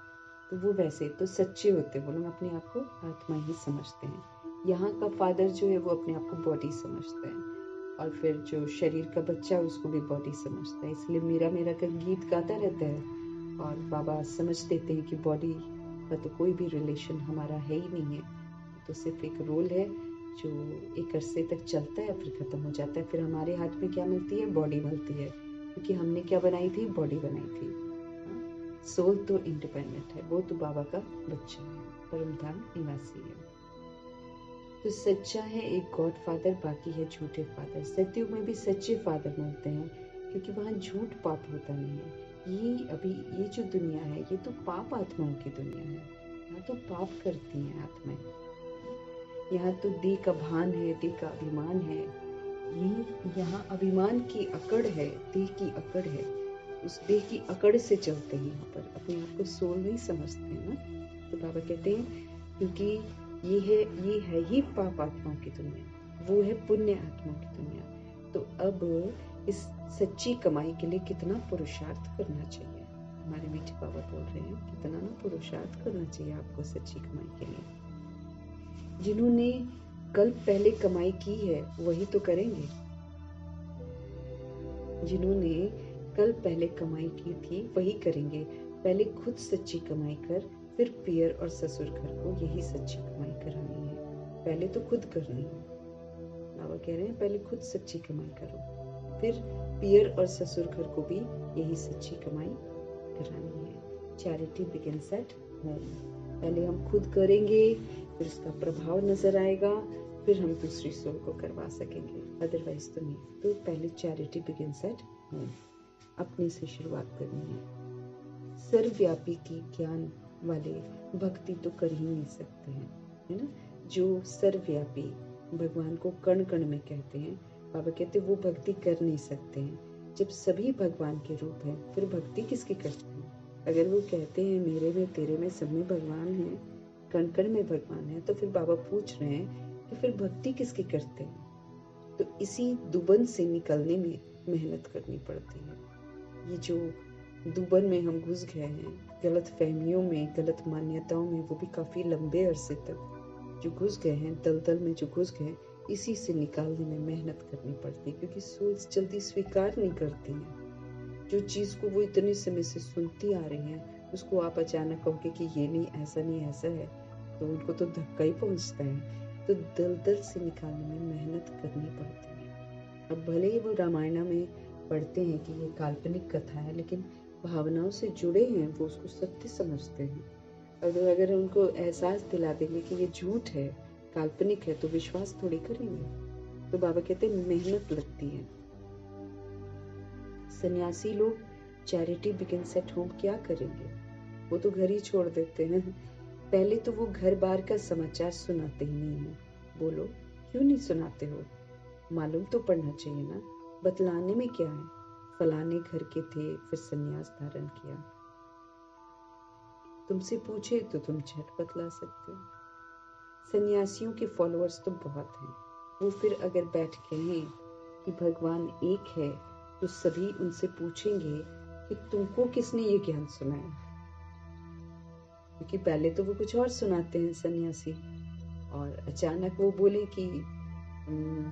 तो वो वैसे तो सच्चे होते हैं, वो लोग अपने आप को आत्मा ही समझते हैं। यहाँ का फादर जो है वो अपने आप को बॉडी समझता है और फिर जो शरीर का बच्चा है उसको भी बॉडी समझता है, इसलिए मेरा मेरा कर गीत गाता रहता है। और बाबा समझ देते हैं कि बॉडी का तो कोई भी रिलेशन हमारा है ही नहीं है, तो सिर्फ एक रोल है जो एक अरसे तक चलता है फिर खत्म हो जाता है। फिर हमारे हाथ में क्या मिलती है? बॉडी मिलती है, क्योंकि हमने क्या बनाई थी? बॉडी बनाई थी। सोल तो इंडिपेंडेंट है, वो तो बाबा का बच्चा है, परम धाम निवासी है। तो सच्चा है एक गॉड फादर, बाकी है झूठे फादर। सतयुग में भी सच्चे फादर मिलते हैं क्योंकि वहाँ झूठ पाप होता नहीं है। ये जो दुनिया है ये तो पाप आत्माओं की दुनिया है, यहाँ तो पाप करती हैं आत्माएं। यहाँ तो देह का भान है, देह का अभिमान है, यहाँ अभिमान की अकड़ है, देह की अकड़ है, उस देह की अकड़ से चलते हैं। यहाँ पर अपने आप को सोल नहीं समझते हैं ना। तो बाबा कहते हैं क्योंकि ये है ही पाप आत्माओं की दुनिया, वो है पुण्य आत्माओं की दुनिया। तो अब इस सच्ची कमाई के लिए कितना पुरुषार्थ करना चाहिए। हमारे मीठे बाबा बोल रहे हैं कितना ना पुरुषार्थ करना चाहिए आपको सच्ची कमाई के लिए। जिन्होंने कल पहले कमाई की है वही तो करेंगे, जिन्होंने कल पहले कमाई की थी वही करेंगे। पहले खुद सच्ची कमाई कर, फिर पियर और ससुर घर को यही सच्ची कमाई करानी है। पहले तो खुद करनी है, बाबा कह रहे हैं पहले खुद सच्ची कमाई करो, फिर पियर और ससुर घर को भी यही सच्ची कमाई करानी है। Charity begins at home. पहले हम खुद करेंगे, फिर उसका प्रभाव नजर आएगा, फिर हम दूसरी सोल को करवा सकेंगे, अदरवाइज तो नहीं। तो पहले चैरिटी बिगिंस एट होम, अपने से शुरुआत करनी है। सर्वव्यापी की ज्ञान वाले भक्ति तो कर ही नहीं सकते हैं, है ना। जो सर्वव्यापी भगवान को कण कण में कहते हैं, बाबा कहते हैं वो भक्ति कर नहीं सकते हैं। जब सभी भगवान के रूप हैं फिर भक्ति किसकी करते हैं? अगर वो कहते हैं मेरे में तेरे में सब में भगवान है, कण कण में भगवान है, तो फिर बाबा पूछ रहे हैं कि फिर भक्ति किसकी करते हैं? तो इसी दुबन से निकलने में मेहनत करनी पड़ती है। ये जो दुबन में हम घुस गए हैं, गलत फहमियों में, गलत मान्यताओं में, वो भी काफी लंबे अरसे तक जो घुस गए हैं, दलदल में जो घुस गए, इसी से निकालने में मेहनत करनी पड़ती है क्योंकि सोच जल्दी स्वीकार नहीं करती है। जो चीज को वो इतने समय से सुनती आ रही है उसको आप अचानक कहोगे कि ये नहीं ऐसा है, तो उनको तो धक्का ही पहुंचता है। तो दलदल से निकालने में मेहनत करनी पड़ती है। अब भले ही वो रामायण में पढ़ते हैं कि ये काल्पनिक कथा है, लेकिन भावनाओं से जुड़े हैं, वो उसको सत्य समझते हैं। अगर उनको एहसास दिला देंगे कि ये झूठ है, काल्पनिक है तो विश्वास थोड़ी करेंगे। तो बाबा कहते हैं मेहनत लगती है। सन्यासी लोग चैरिटी बिगिंस एट होम क्या करेंगे? वो तो घर ही छोड़ देते हैं। पहले तो वो घर बार का समाचार सुनाते ही नहीं है। बोलो क्यों नहीं सुनाते हो? मालूम तो पड़ना चाहिए ना, बतलाने में क्या है? फलाने घर के थे फिर सन्यास धारण किया। तुमसे पूछे तो तुम झट बतला सकते हो। सन्यासियों के फॉलोअर्स तो बहुत हैं। वो फिर अगर बैठ कहें कि भगवान एक है तो सभी उनसे पूछेंगे कि तुमको किसने ये ज्ञान सुनाया? क्योंकि पहले तो वो कुछ और सुनाते हैं सन्यासी, और अचानक वो बोले कि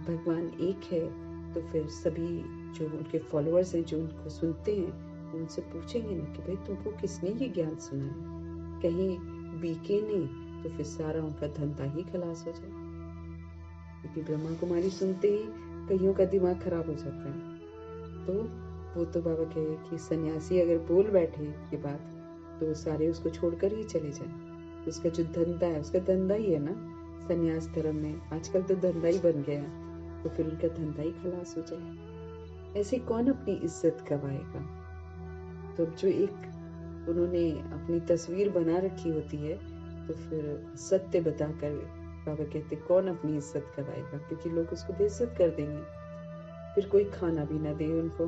भगवान एक है, तो फिर सभी जो उनके फॉलोअर्स हैं जो उनको सुनते हैं उनसे पूछेंगे ना कि भाई तुमको किसने ये ज्ञान सुनाया? कहीं बीके ने तो फिर सारा उनका धंधा ही खलास हो जाए। क्योंकि ब्रह्मा कुमारी सुनते ही कईयों का दिमाग खराब हो जाता है। तो वो तो बाबा कहे कि सन्यासी अगर बोल बैठे के बाद तो सारे उसको छोड़कर ही चले जाए। उसका जो धंधा है, उसका धंधा ही है ना सन्यास धर्म में, आजकल तो धंधा ही बन गया है, तो फिर उनका धंधा ही खलास हो जाए। ऐसे कौन अपनी इज्जत गवाएगा? तो जो एक उन्होंने अपनी तस्वीर बना रखी होती है तो फिर सत्य बताकर बाबा कहते कौन अपनी इज्जत गवाएगा? क्योंकि लोग उसको बेइज्जत कर देंगे, फिर कोई खाना भी ना दे उनको।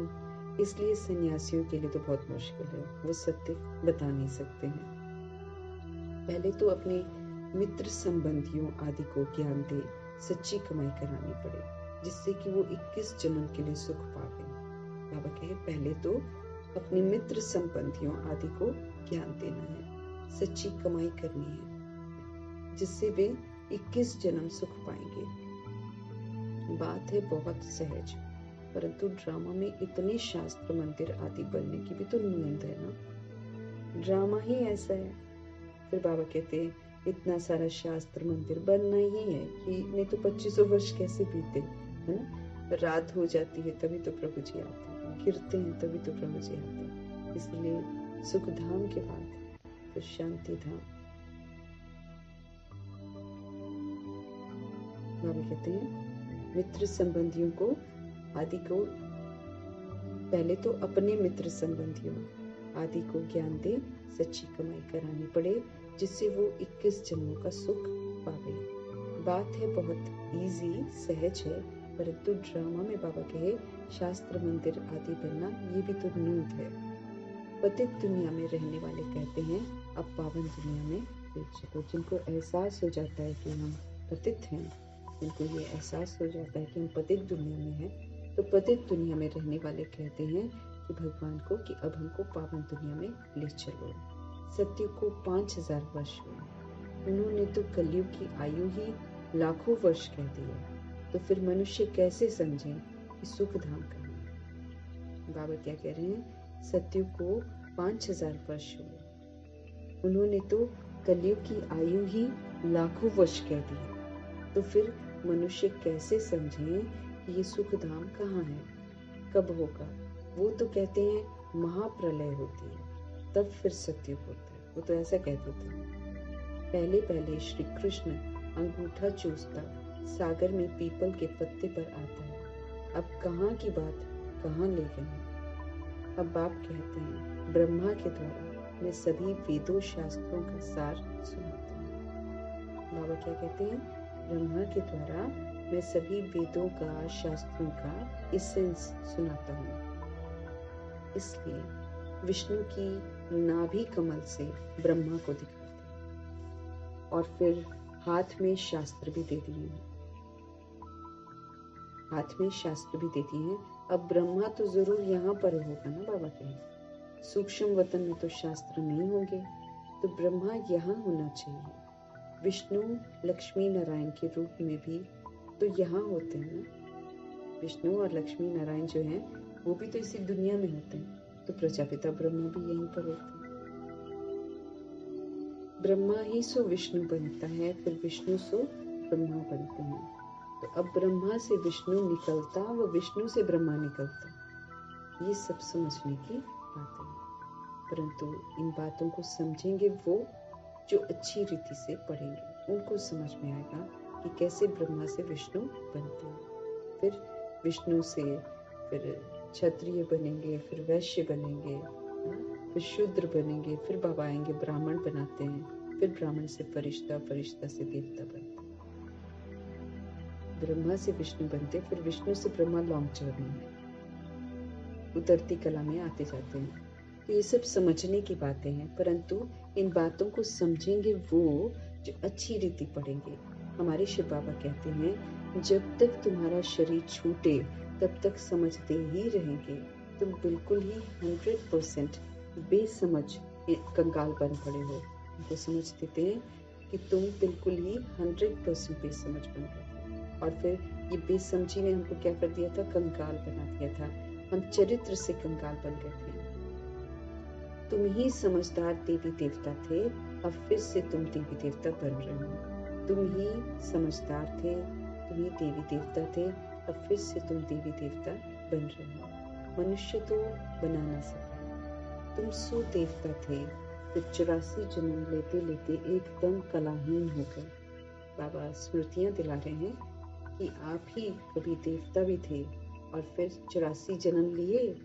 इसलिए सन्यासियों के लिए तो बहुत मुश्किल है, वो सत्य बता नहीं सकते हैं। पहले तो अपने मित्र संबंधियों आदि को ज्ञान दे सच्ची कमाई करानी पड़े, जिससे कि वो 21 जन्म के लिए सुख पावे। बाबा कहे पहले तो अपने मित्र संबंधियों आदि को ज्ञान देना है, सच्ची कमाई करनी है, जिससे वे 21 जन्म सुख पाएंगे। बात है बहुत सहज, परंतु ड्रामा में इतने शास्त्र मंदिर आदि बनने की भी तो नींद है ना, ड्रामा ही ऐसा है। फिर बाबा कहते हैं इतना सारा शास्त्र मंदिर बनना ही है कि नहीं तो 2500 वर्ष कैसे बीते, है ना? रात हो जाती है तभी तो प्रभु जी आते हैं, गिरते हैं तभी तो प्रभु जी आते हैं। इसलिए सुख धाम के बाद फिर शांति धाम। बाबा कहते हैं मित्र संबंधियों को आदि को पहले तो अपने मित्र संबंधियों आदि को ज्ञान दे सच्ची कमाई करानी पड़े, जिससे वो 21 जन्मों का सुख पावे। बात है बहुत इजी सहज है, परंतु ड्रामा में बाबा कहे शास्त्र मंदिर आदि बनना ये भी तो नींद है। पतित दुनिया में रहने वाले कहते हैं अब पावन दुनिया में चलो। जिनको एहसास हो जाता है कि हम पतित हैं, जिनको ये एहसास हो जाता है कि हम पतित दुनिया में हैं, तो पतित दुनिया में रहने वाले कहते हैं कि भगवान को कि अब हमको पावन दुनिया में ले चलो। सत्य को 5000 वर्ष हुए, उन्होंने तो कलयुग की आयु ही लाखों वर्ष कह दी है, तो फिर मनुष्य कैसे समझे कि सुख धाम कहाँ है? बाबा क्या कह रहे हैं? सत्य को 5000 वर्ष हुए, उन्होंने तो कलयुग की आयु ही लाखों वर्ष कह दी है, तो फिर मनुष्य कैसे समझे कि ये सुख धाम कहाँ है, कब होगा? वो तो कहते हैं महाप्रलय होती है तब फिर सत्युग होता है। वो तो ऐसा कहते थे। पहले पहले श्री कृष्ण अंगूठा चूसता सागर में पीपल के पत्ते पर आता है, अब कहाँ की बात कहाँ ले गए। अब बाप कहते हैं ब्रह्मा के द्वारा मैं सभी वेदों शास्त्रों का सार सुनाता हूँ। बाबा क्या कहते हैं? ब्रह्मा के द्वारा मैं सभी वेदों का शास्त्रों का एसेंस सुनाता हूँ। इसलिए विष्णु की नाभि कमल से ब्रह्मा को दिखाते और फिर हाथ में शास्त्र भी दे दिए हैं, हाथ में शास्त्र भी दे दिए हैं। अब ब्रह्मा तो जरूर यहाँ पर होगा ना, बाबा कहें सूक्ष्म वतन में तो शास्त्र नहीं होंगे, तो ब्रह्मा यहाँ होना चाहिए। विष्णु लक्ष्मी नारायण के रूप में भी तो यहाँ होते हैं ना। विष्णु और लक्ष्मी नारायण जो हैं वो भी तो इसी दुनिया में होते हैं, तो प्रजापिता ब्रह्मा भी यहीं पर होते हैं। ब्रह्मा ही सो विष्णु बनता है, फिर विष्णु सो ब्रह्मा बनते हैं। तो अब ब्रह्मा से विष्णु निकलता व विष्णु से ब्रह्मा निकलता, ये सब समझने की बातें हैं। परंतु इन बातों को समझेंगे वो जो अच्छी रीति से पढ़ेंगे, उनको समझ में आएगा कि कैसे ब्रह्मा से विष्णु बनते हैं, फिर विष्णु से फिर क्षत्रिय बनेंगे, फिर वैश्य बनेंगे, फिर शूद्र बनेंगे, फिर बाबा आएंगे ब्राह्मण बनाते हैं, फिर ब्राह्मण से फरिश्ता, फरिश्ता से देवता बनते हैं, ब्रह्मा से विष्णु बनते, फिर विष्णु से ब्रह्मा लॉन्ग जर्नी में उतरती कला में आते जाते हैं। तो ये सब समझने की बातें हैं, परंतु इन बातों को समझेंगे वो जो अच्छी रीति पढ़ेंगे। हमारे शिव बाबा कहते हैं जब तक तुम्हारा शरीर छूटे तब तक समझते ही रहेंगे, तुम बिल्कुल ही 100% बेसमझ कंगाल बन पड़े हो। उनको समझ देते हैं कि तुम बिल्कुल ही 100% बेसमझ बन गए थे, और फिर ये बेसमझी ने हमको क्या कर दिया था, कंगाल बना दिया था। हम चरित्र से कंगाल बन गए थे। तुम ही समझदार देवी देवता थे, अब फिर से तुम देवी देवता बन रहे हो। तुम ही समझदार थे, तुम ही देवी देवता थे, अब फिर से तुम देवी देवता बन रहे हो। मनुष्य तो बना ना सके। तुम सो देवता थे, फिर 84 जन्म लेते लेते एकदम कलाहीन हो गए। बाबा स्मृतियां दिला रहे हैं कि आप ही कभी देवता भी थे और फिर 84 जन्म लिए,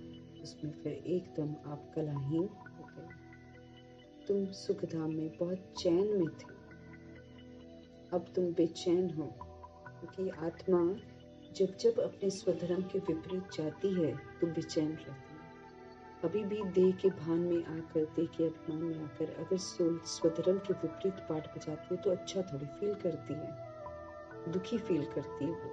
उसमें फिर एकदम आप कलाहीन हो गए। तुम सुखधाम में बहुत चैन में थे, अब तुम बेचैन हो, क्योंकि आत्मा जब जब अपने स्वधर्म के विपरीत जाती है तो बेचैन रहती है। अभी भी देह के भान में आकर, देह के अभिमान में आकर अगर स्वधर्म के विपरीत पाठ बजाती है तो अच्छा थोड़ी फील करती है, दुखी फील करती है वो।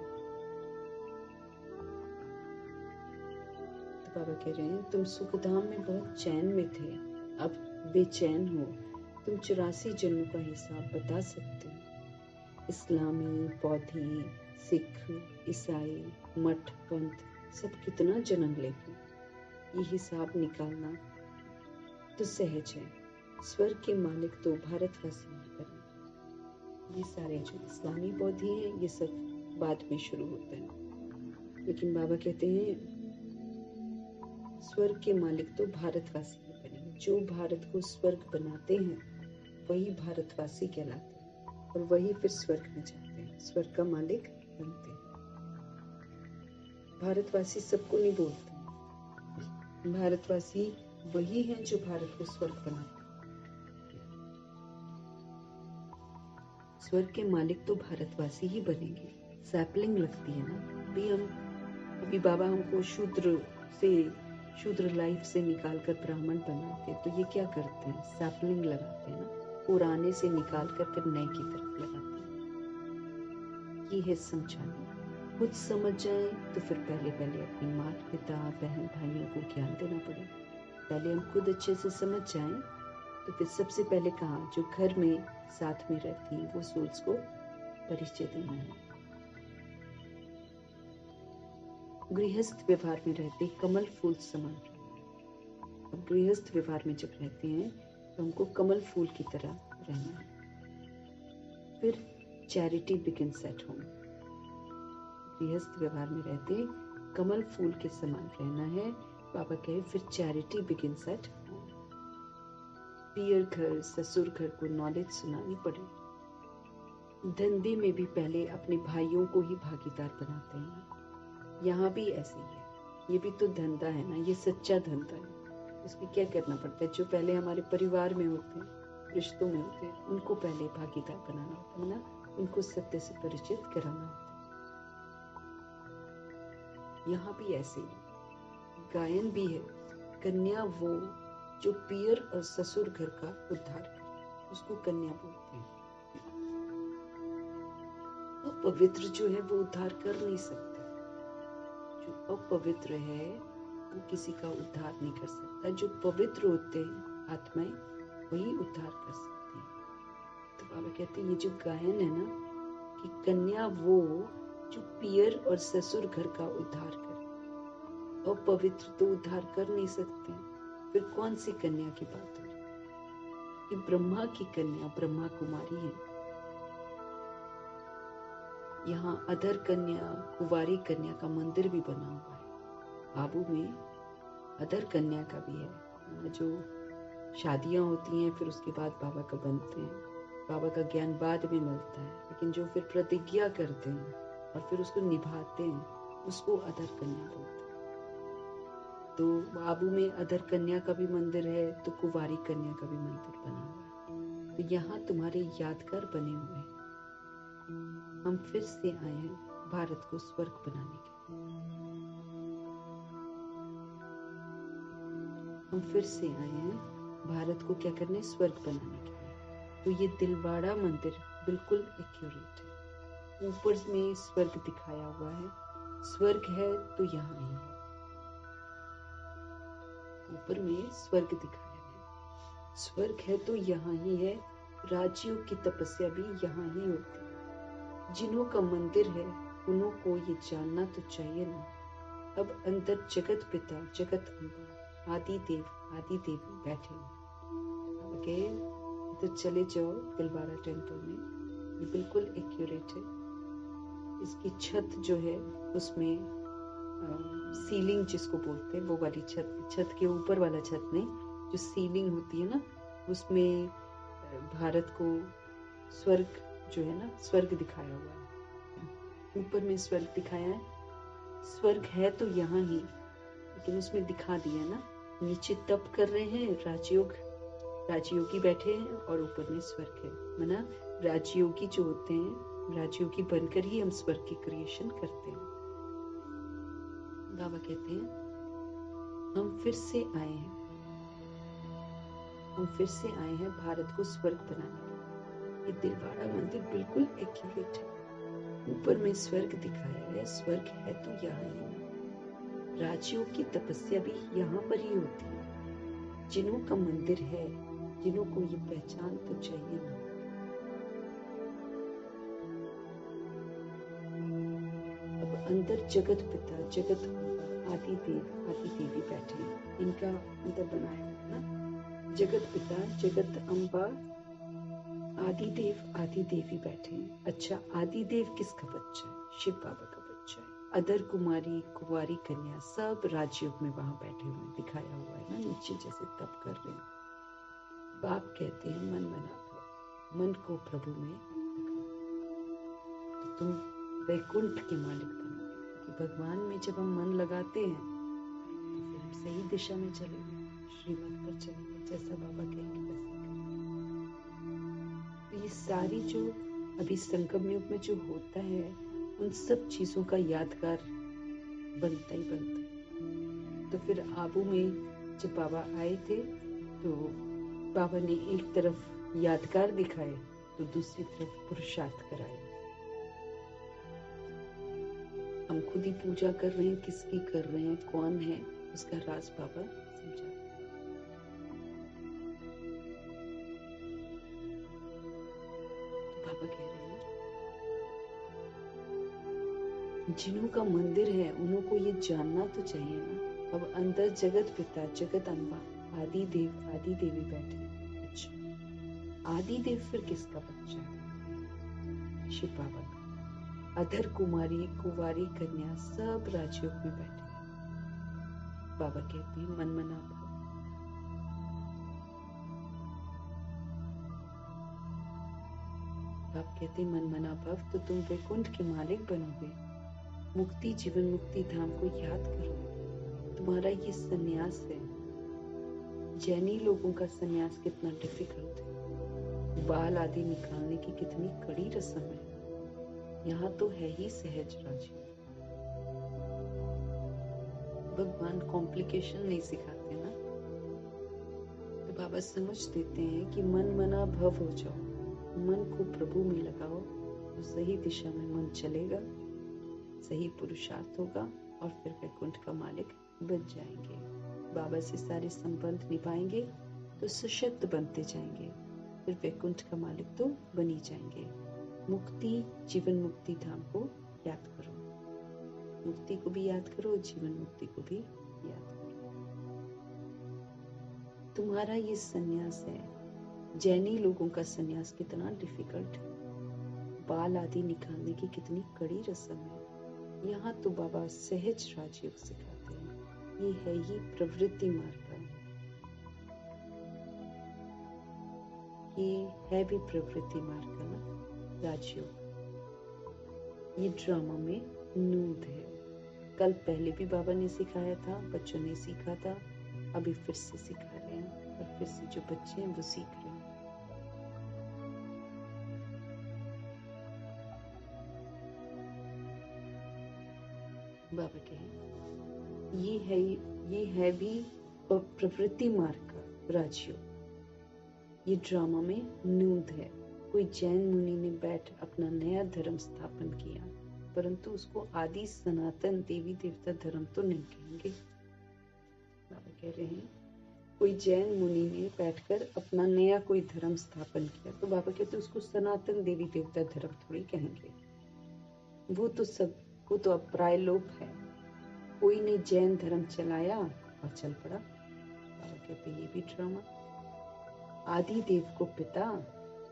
तो बाबा कह रहे हैं तुम सुखधाम में बहुत चैन में थे, अब बेचैन हो। तुम 84 जन्मों का हिसाब बता सकते हो। इस्लामी, बौद्धी, सिख, ईसाई, मठ, पंथ सब कितना जन्म लेंगे, ये हिसाब निकालना तो सहज है। स्वर्ग के मालिक तो भारतवासी ही बने। ये सारे जो इस्लामी बौद्धि हैं ये सब बाद में शुरू होता है, लेकिन बाबा कहते हैं स्वर्ग के मालिक तो भारतवासी ही बने। जो भारत को स्वर्ग बनाते हैं वही भारतवासी कहलाते हैं, और वही फिर स्वर्ग में जाते हैं, स्वर्ग का मालिक बनते हैं। भारतवासी सबको नहीं बोलते, भारतवासी वही हैं जो भारत को स्वर्ग बनाते हैं। स्वर्ग के मालिक तो भारतवासी ही बनेंगे। सैपलिंग लगती है ना, अभी बाबा हमको शूद्र लाइफ से निकालकर ब्राह्मण बनाते, तो ये क्या करते हैं, सैपलिंग लगाते हैं ना, पुराने से निकालकर फिर नए की तरफ लगाते हैं। ये है समझाने। खुद समझ जाए तो फिर पहले अपने माता पिता बहन भाइयों को ज्ञान देना पड़े। पहले हम खुद अच्छे से समझ जाएं तो फिर सबसे पहले कहाँ, जो घर में साथ में रहती है वो सोल्स को परिचय देना है। गृहस्थ व्यवहार में रहते कमल फूल समान। अब गृहस्थ व्यवहार में जब रहते हैं तो हमको कमल फूल की तरह रहना है। फिर चैरिटी बिगिंस एट होम। गृहस्थ व्यवहार में रहते कमल फूल के समान रहना है। बाबा कहे फिर चैरिटी बिगिंस एट होम। पियर घर, ससुर घर को नॉलेज सुनानी पड़े। धंधे में भी पहले अपने भाइयों को ही भागीदार बनाते हैं। यहाँ भी ऐसे ही है, ये भी तो धंधा है ना, ये सच्चा धंधा है। इसमें क्या करना पड़ता है, जो पहले हमारे परिवार में होते हैं, रिश्तों में होते हैं, उनको पहले भागीदार बनाना होता है ना, उनको सत्य से परिचित कराना होता है। यहाँ भी ऐसे ही गायन भी है। कन्या वो जो पियर और ससुर घर का उद्धार करे, उसको कन्या बोलते हैं। अपवित्र जो है वो उद्धार कर नहीं सकते। जो अपवित्र है वो किसी का उद्धार नहीं कर सकता। जो पवित्र होते हैं आत्माएं, वही उद्धार कर सकते हैं। तो बाबा कहते हैं ये जो गायन है ना, कि कन्या वो जो पियर और ससुर घर का उद्धार करे। अपवित्र तो उद्धार कर नहीं सकते, फिर कौन सी कन्या की बात हो रही? कि ब्रह्मा की कन्या ब्रह्मा कुमारी है। यहाँ अधर कन्या, कुवारी कन्या का मंदिर भी बना हुआ है। आबू में अधर कन्या का भी है, जो शादियां होती हैं फिर उसके बाद बाबा का बनते हैं, बाबा का ज्ञान बाद में मिलता है, लेकिन जो फिर प्रतिज्ञा करते हैं और फिर उसको निभाते हैं, उसको अधर कन्या बोलते हैं। तो आबू में अधर कन्या का भी मंदिर है, तो कुंवारी कन्या का भी मंदिर बना हुआ है। तो यहाँ तुम्हारे यादगार बने हुए हैं। हम फिर से आए हैं भारत को स्वर्ग बनाने के लिए। हम फिर से आए हैं भारत को क्या करने, स्वर्ग बनाने के लिए। तो ये दिलवाड़ा मंदिर बिल्कुल एक्यूरेट है। ऊपर में स्वर्ग दिखाया हुआ है, स्वर्ग है तो यहाँ ही है। ऊपर में स्वर्ग दिखाया गया, स्वर्ग है तो यहाँ ही है। राजयोग की तपस्या भी यहाँ ही होती है। जिन्हों का मंदिर है उन्हों को ये जानना तो चाहिए ना। अब अंदर जगत पिता, जगत अम्बा, आदि देव, आदि देवी बैठे हैं। ओके, तो चले जाओ दिलवाड़ा टेम्पल में, ये बिल्कुल एक्यूरेट है। इसकी छत जो है उसमें सीलिंग जिसको बोलते हैं वो वाली छत के ऊपर वाला छत नहीं, जो सीलिंग होती है ना, उसमें भारत को स्वर्ग जो है ना, स्वर्ग दिखाया हुआ है। ऊपर में स्वर्ग दिखाया है। स्वर्ग है तो यहाँ ही, लेकिन उसमें दिखा दिया ना, नीचे तप कर रहे हैं राजयोगी बैठे हैं और ऊपर में स्वर्ग है। मना राजयोगी जो होते हैं, राजयोगी बनकर ही हम स्वर्ग की क्रिएशन करते हैं। बाबा कहते हैं हम फिर से आए हैं, हम फिर से आए हैं भारत को स्वर्ग बनाने के लिए। ये दिलवाड़ा मंदिर बिल्कुल एक्यूरेट है। ऊपर में स्वर्ग दिखाया है, स्वर्ग है तो यहाँ है। राजयोग की तपस्या भी यहाँ पर ही होती है। जिन्हों का मंदिर है, जिन्हों को ये पहचान तो चाहिए ना। अब अंदर जगत पिता, जगत आदि देव, आदि देवी बैठे हैं। इनका अंदर बनाया है ना, जगत पिता, जगत अम्बा, आदि देव, आदि देवी बैठे हैं। अच्छा, आदि देव किसका बच्चा है? शिव बाबा का बच्चा है। अदर कुमारी, कुंवारी कन्या सब राजयोग में वहां बैठे हुए दिखाया हुआ है ना, नीचे जैसे तप कर रहे हैं। बाप कहते हैं मन मना भव, मन को प्रभु में लगाओ तो तुम वैकुंठ के मालिक बनोगे। कि भगवान में जब हम मन लगाते हैं तो फिर हम सही दिशा में चलेंगे, श्रीमत पर चलेंगे, जैसा बाबा कहेंगे वैसा करेंगे। तो ये सारी जो अभी संगम युग में जो होता है, उन सब चीजों का यादगार बनता ही बनता है। तो फिर आबू में जब बाबा आए थे तो बाबा ने एक तरफ यादगार दिखाए तो दूसरी तरफ पुरुषार्थ कराए। हम खुद ही पूजा कर रहे हैं, किसकी कर रहे हैं, कौन है, उसका राज बाबा समझा। तो बाबा कह रहे हैं जिन्हों का मंदिर है उन्हों को ये जानना तो चाहिए ना। अब अंदर जगत पिता, जगत अम्बा, आदि देव, आदि देवी बैठे हैं। अच्छा, आदि देव फिर किसका बच्चा है? शिव बाबा का। अधर कुमारी, कुंवारी कन्या सब राजयोग में बैठे हैं। बाबा कहते हैं मन मना भव। बाप कहते हैं मन मना भव तो तुम वैकुंठ के मालिक बनोगे। मुक्ति जीवन मुक्ति धाम को याद करो। तुम्हारा ये सन्यास है। जैनी लोगों का सन्यास कितना डिफिकल्ट है, बाल आदि निकालने की कितनी कड़ी रस्म है। यहाँ तो है ही सहज राजयोग। भगवान कॉम्प्लिकेशन नहीं सिखाते ना। तो बाबा समझ देते हैं कि मन मना भव हो जाओ, मन को प्रभु में लगाओ तो सही दिशा में मन चलेगा, सही पुरुषार्थ होगा और फिर वैकुंठ का मालिक बन जाएंगे। बाबा से सारे संबंध निभाएंगे तो सशक्त बनते जाएंगे, फिर वैकुंठ का मालिक तो बनी जाएंगे। मुक्ति जीवन मुक्ति धाम को याद करो, मुक्ति को भी याद करो, जीवन मुक्ति को भी याद करो। तुम्हारा ये सन्यास है। जैनी लोगों का सन्यास कितना डिफिकल्ट है, बाल आदि निकालने की कितनी कड़ी रस्म है। यहाँ तो बाबा सहज राजयोग सिखाते हैं। ये है ही प्रवृत्ति मार्ग, ये है भी प्रवृत्ति मार्ग का ना, राजयोग। ये ड्रामा में नूद है। कल पहले भी बाबा ने सिखाया था, बच्चों ने सीखा था, अभी फिर से सिखा रहे हैं और फिर से जो बच्चे हैं वो सीख रहे हैं। बाबा कहें ये है भी प्रवृत्ति मार्ग का राजयोग। ये ड्रामा में नूद है। कोई जैन मुनि ने बैठ अपना नया धर्म स्थापन किया, परंतु उसको आदि सनातन देवी देवता धर्म तो नहीं कहेंगे। बाबा कह रहे हैं कोई जैन मुनि ने बैठकर अपना नया कोई धर्म स्थापन किया, तो बाबा कहते उसको सनातन देवी देवता धर्म थोड़ी कहेंगे। वो तो अब प्रायलोप है। कोई ने जैन धर्म चलाया और चल पड़ा। बाबा कहते ये भी ड्रामा। आदि देव को पिता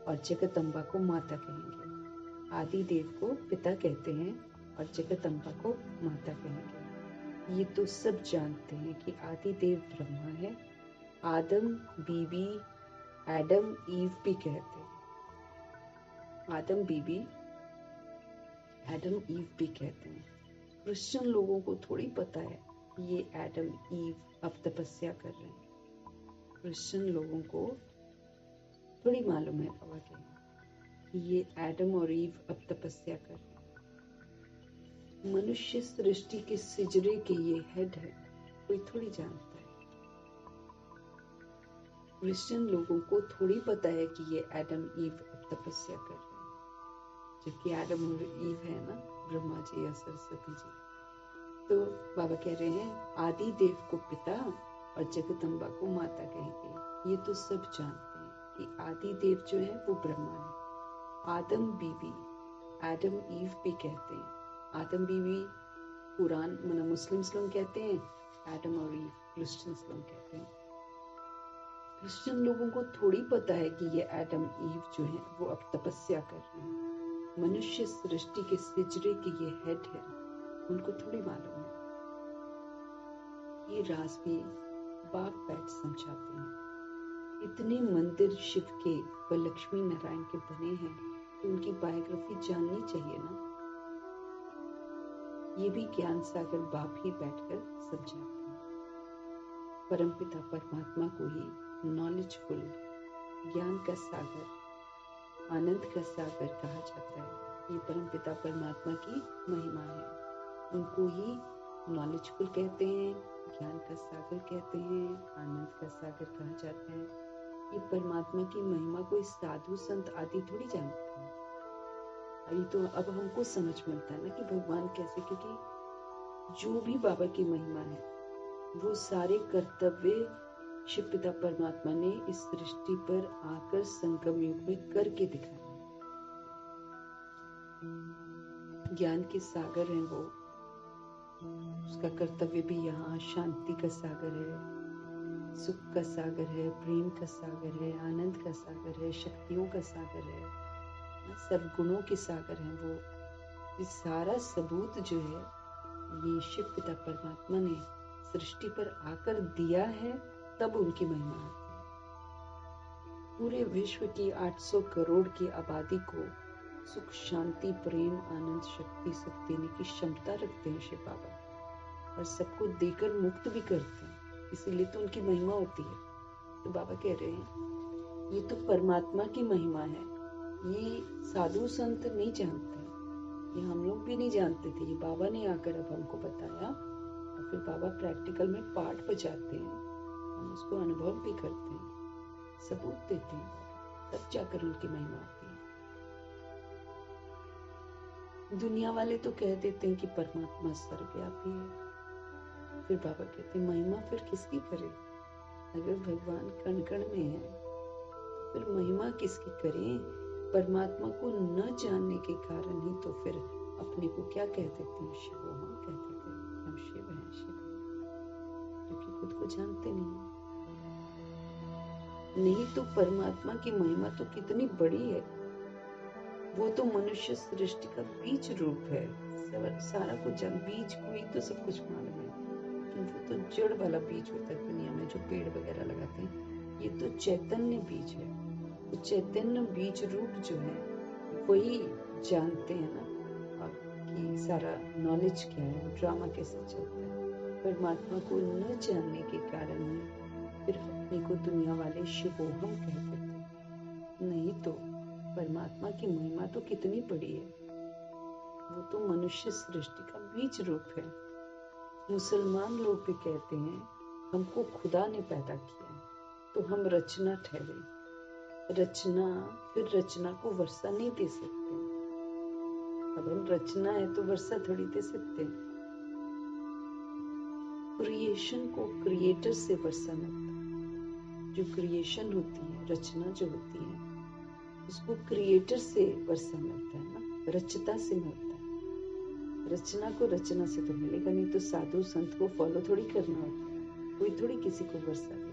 और जगदम्बा को माता कहेंगे। आदि देव को पिता कहते हैं और जगदम्बा को माता कहेंगे। ये तो सब जानते हैं कि आदि देव ब्रह्मा है। आदम बीबी एडम ईव भी कहते हैं। आदम बीबी एडम ईव भी कहते हैं। क्रिश्चियन लोगों को थोड़ी पता है कि ये एडम ईव अब तपस्या कर रहे हैं। क्रिश्चियन लोगों को थोड़ी मालूम है बाबा कि ये एडम और ईव अब तपस्या कर रहे हैं। मनुष्य सृष्टि के सिजरे के ये हेड है, कोई थोड़ी जानता है। क्रिश्चियन लोगों को थोड़ी पता है कि ये एडम ईव अब तपस्या कर रहे हैं, जबकि एडम और ईव है ना ब्रह्मा जी या सरस्वती जी। तो बाबा कह रहे हैं आदि देव को पिता और जगदम्बा को माता कहेंगे। ये तो सब जानते हैं कि आदि देव जो है वो ब्रह्मा है। आदम बीबी एडम ईव भी कहते हैं। आदम बीबी कुरान मुस्लिम्स लोग कहते हैं, एडम और ईव क्रिश्चियंस लोग कहते हैं। क्रिश्चियन लोगों को थोड़ी पता है कि ये एडम ईव जो है वो अब तपस्या कर रहे हैं। मनुष्य सृष्टि के सिजरे के ये हेड है, उनको थोड़ी मालूम है। ये राज भी बाप बैठ समझाते हैं। इतने मंदिर शिव के व लक्ष्मी नारायण के बने हैं तो उनकी बायोग्राफी जाननी चाहिए ना। ये भी ज्ञान सागर बाप ही बैठकर समझाते हैं। परमपिता परमात्मा को ही नॉलेजफुल, ज्ञान का सागर, आनंद का सागर कहा जाता है। ये परमपिता परमात्मा की महिमा है। उनको ही नॉलेजफुल कहते हैं, ज्ञान का सागर कहते हैं, आनंद का सागर कहा जाता है। ये परमात्मा की महिमा कोई साधु संत आदि थोड़ी जानते हैं। अभी तो अब हमको समझ मिलता है ना कि भगवान कैसे, क्योंकि जो भी बाबा की महिमा है वो सारे कर्तव्य शिव पिता परमात्मा ने इस सृष्टि पर आकर संगम युग में करके दिखाया। ज्ञान के सागर हैं वो, उसका कर्तव्य भी यहाँ शांति का सागर है, सुख का सागर है, प्रेम का सागर है, आनंद का सागर है, शक्तियों का सागर है, सब गुणों के सागर हैं वो। ये सारा सबूत जो है ये शिव पिता परमात्मा ने सृष्टि पर आकर दिया है, तब उनकी महिमा आती है। पूरे विश्व की 800 करोड़ की आबादी को सुख, शांति, प्रेम, आनंद, शक्ति, सुख देने की क्षमता रखते हैं शिव बाबा, और सबको देकर मुक्त भी करते हैं, इसीलिए तो उनकी महिमा होती है। तो बाबा कह रहे हैं ये तो परमात्मा की महिमा है, ये साधु संत नहीं जानते, ये हम लोग भी नहीं जानते थे। ये बाबा ने आकर अब हमको बताया, और फिर बाबा प्रैक्टिकल में पाठ बजाते हैं, हम उसको अनुभव भी करते हैं, सबूत देते हैं, तब जाकर उनकी महिमा आती है। दुनिया वाले तो कह देते हैं कि परमात्मा सर्वव्यापी है, फिर बाबा कहते हैं महिमा फिर किसकी करे? अगर भगवान कण कण में है तो फिर महिमा किसकी करें? परमात्मा को न जानने के कारण ही तो फिर अपने को क्या कह देते हैं, शिव हम कहते थे, हम शिव हैं, शिव हैं, क्योंकि खुद को जानते नहीं तो परमात्मा की महिमा तो कितनी बड़ी है। वो तो मनुष्य सृष्टि का बीज रूप है, सारा कुछ बीज को ही तो सब कुछ मालूम है, लेकिन वो तो जड़ वाला बीज होता है दुनिया में जो पेड़ वगैरह लगाते हैं, ये तो चैतन्य बीज है। तो चैतन्य बीज रूप जो है वही जानते हैं ना कि सारा नॉलेज क्या है, ड्रामा कैसे चलता है। परमात्मा को न जानने के कारण ही फिर अपने को दुनिया वाले शिवोहम कहते थे। नहीं तो परमात्मा की महिमा तो कितनी बड़ी है। वो तो मनुष्य सृष्टि का बीज रूप है। मुसलमान लोग भी कहते हैं हमको खुदा ने पैदा किया, तो हम रचना ठहरे। रचना फिर रचना को वर्षा नहीं दे सकते। अब हम रचना है तो वर्षा थोड़ी दे सकते। क्रिएशन को क्रिएटर से वर्षा मिलता है। जो क्रिएशन होती है, रचना जो होती है, उसको क्रिएटर से वर्षा मिलता है ना, रचता से मिलता है। रचना को रचना से तो मिलेगा नहीं, तो साधु संत को फॉलो थोड़ी करना होता है, कोई थोड़ी किसी को वर्षा देता।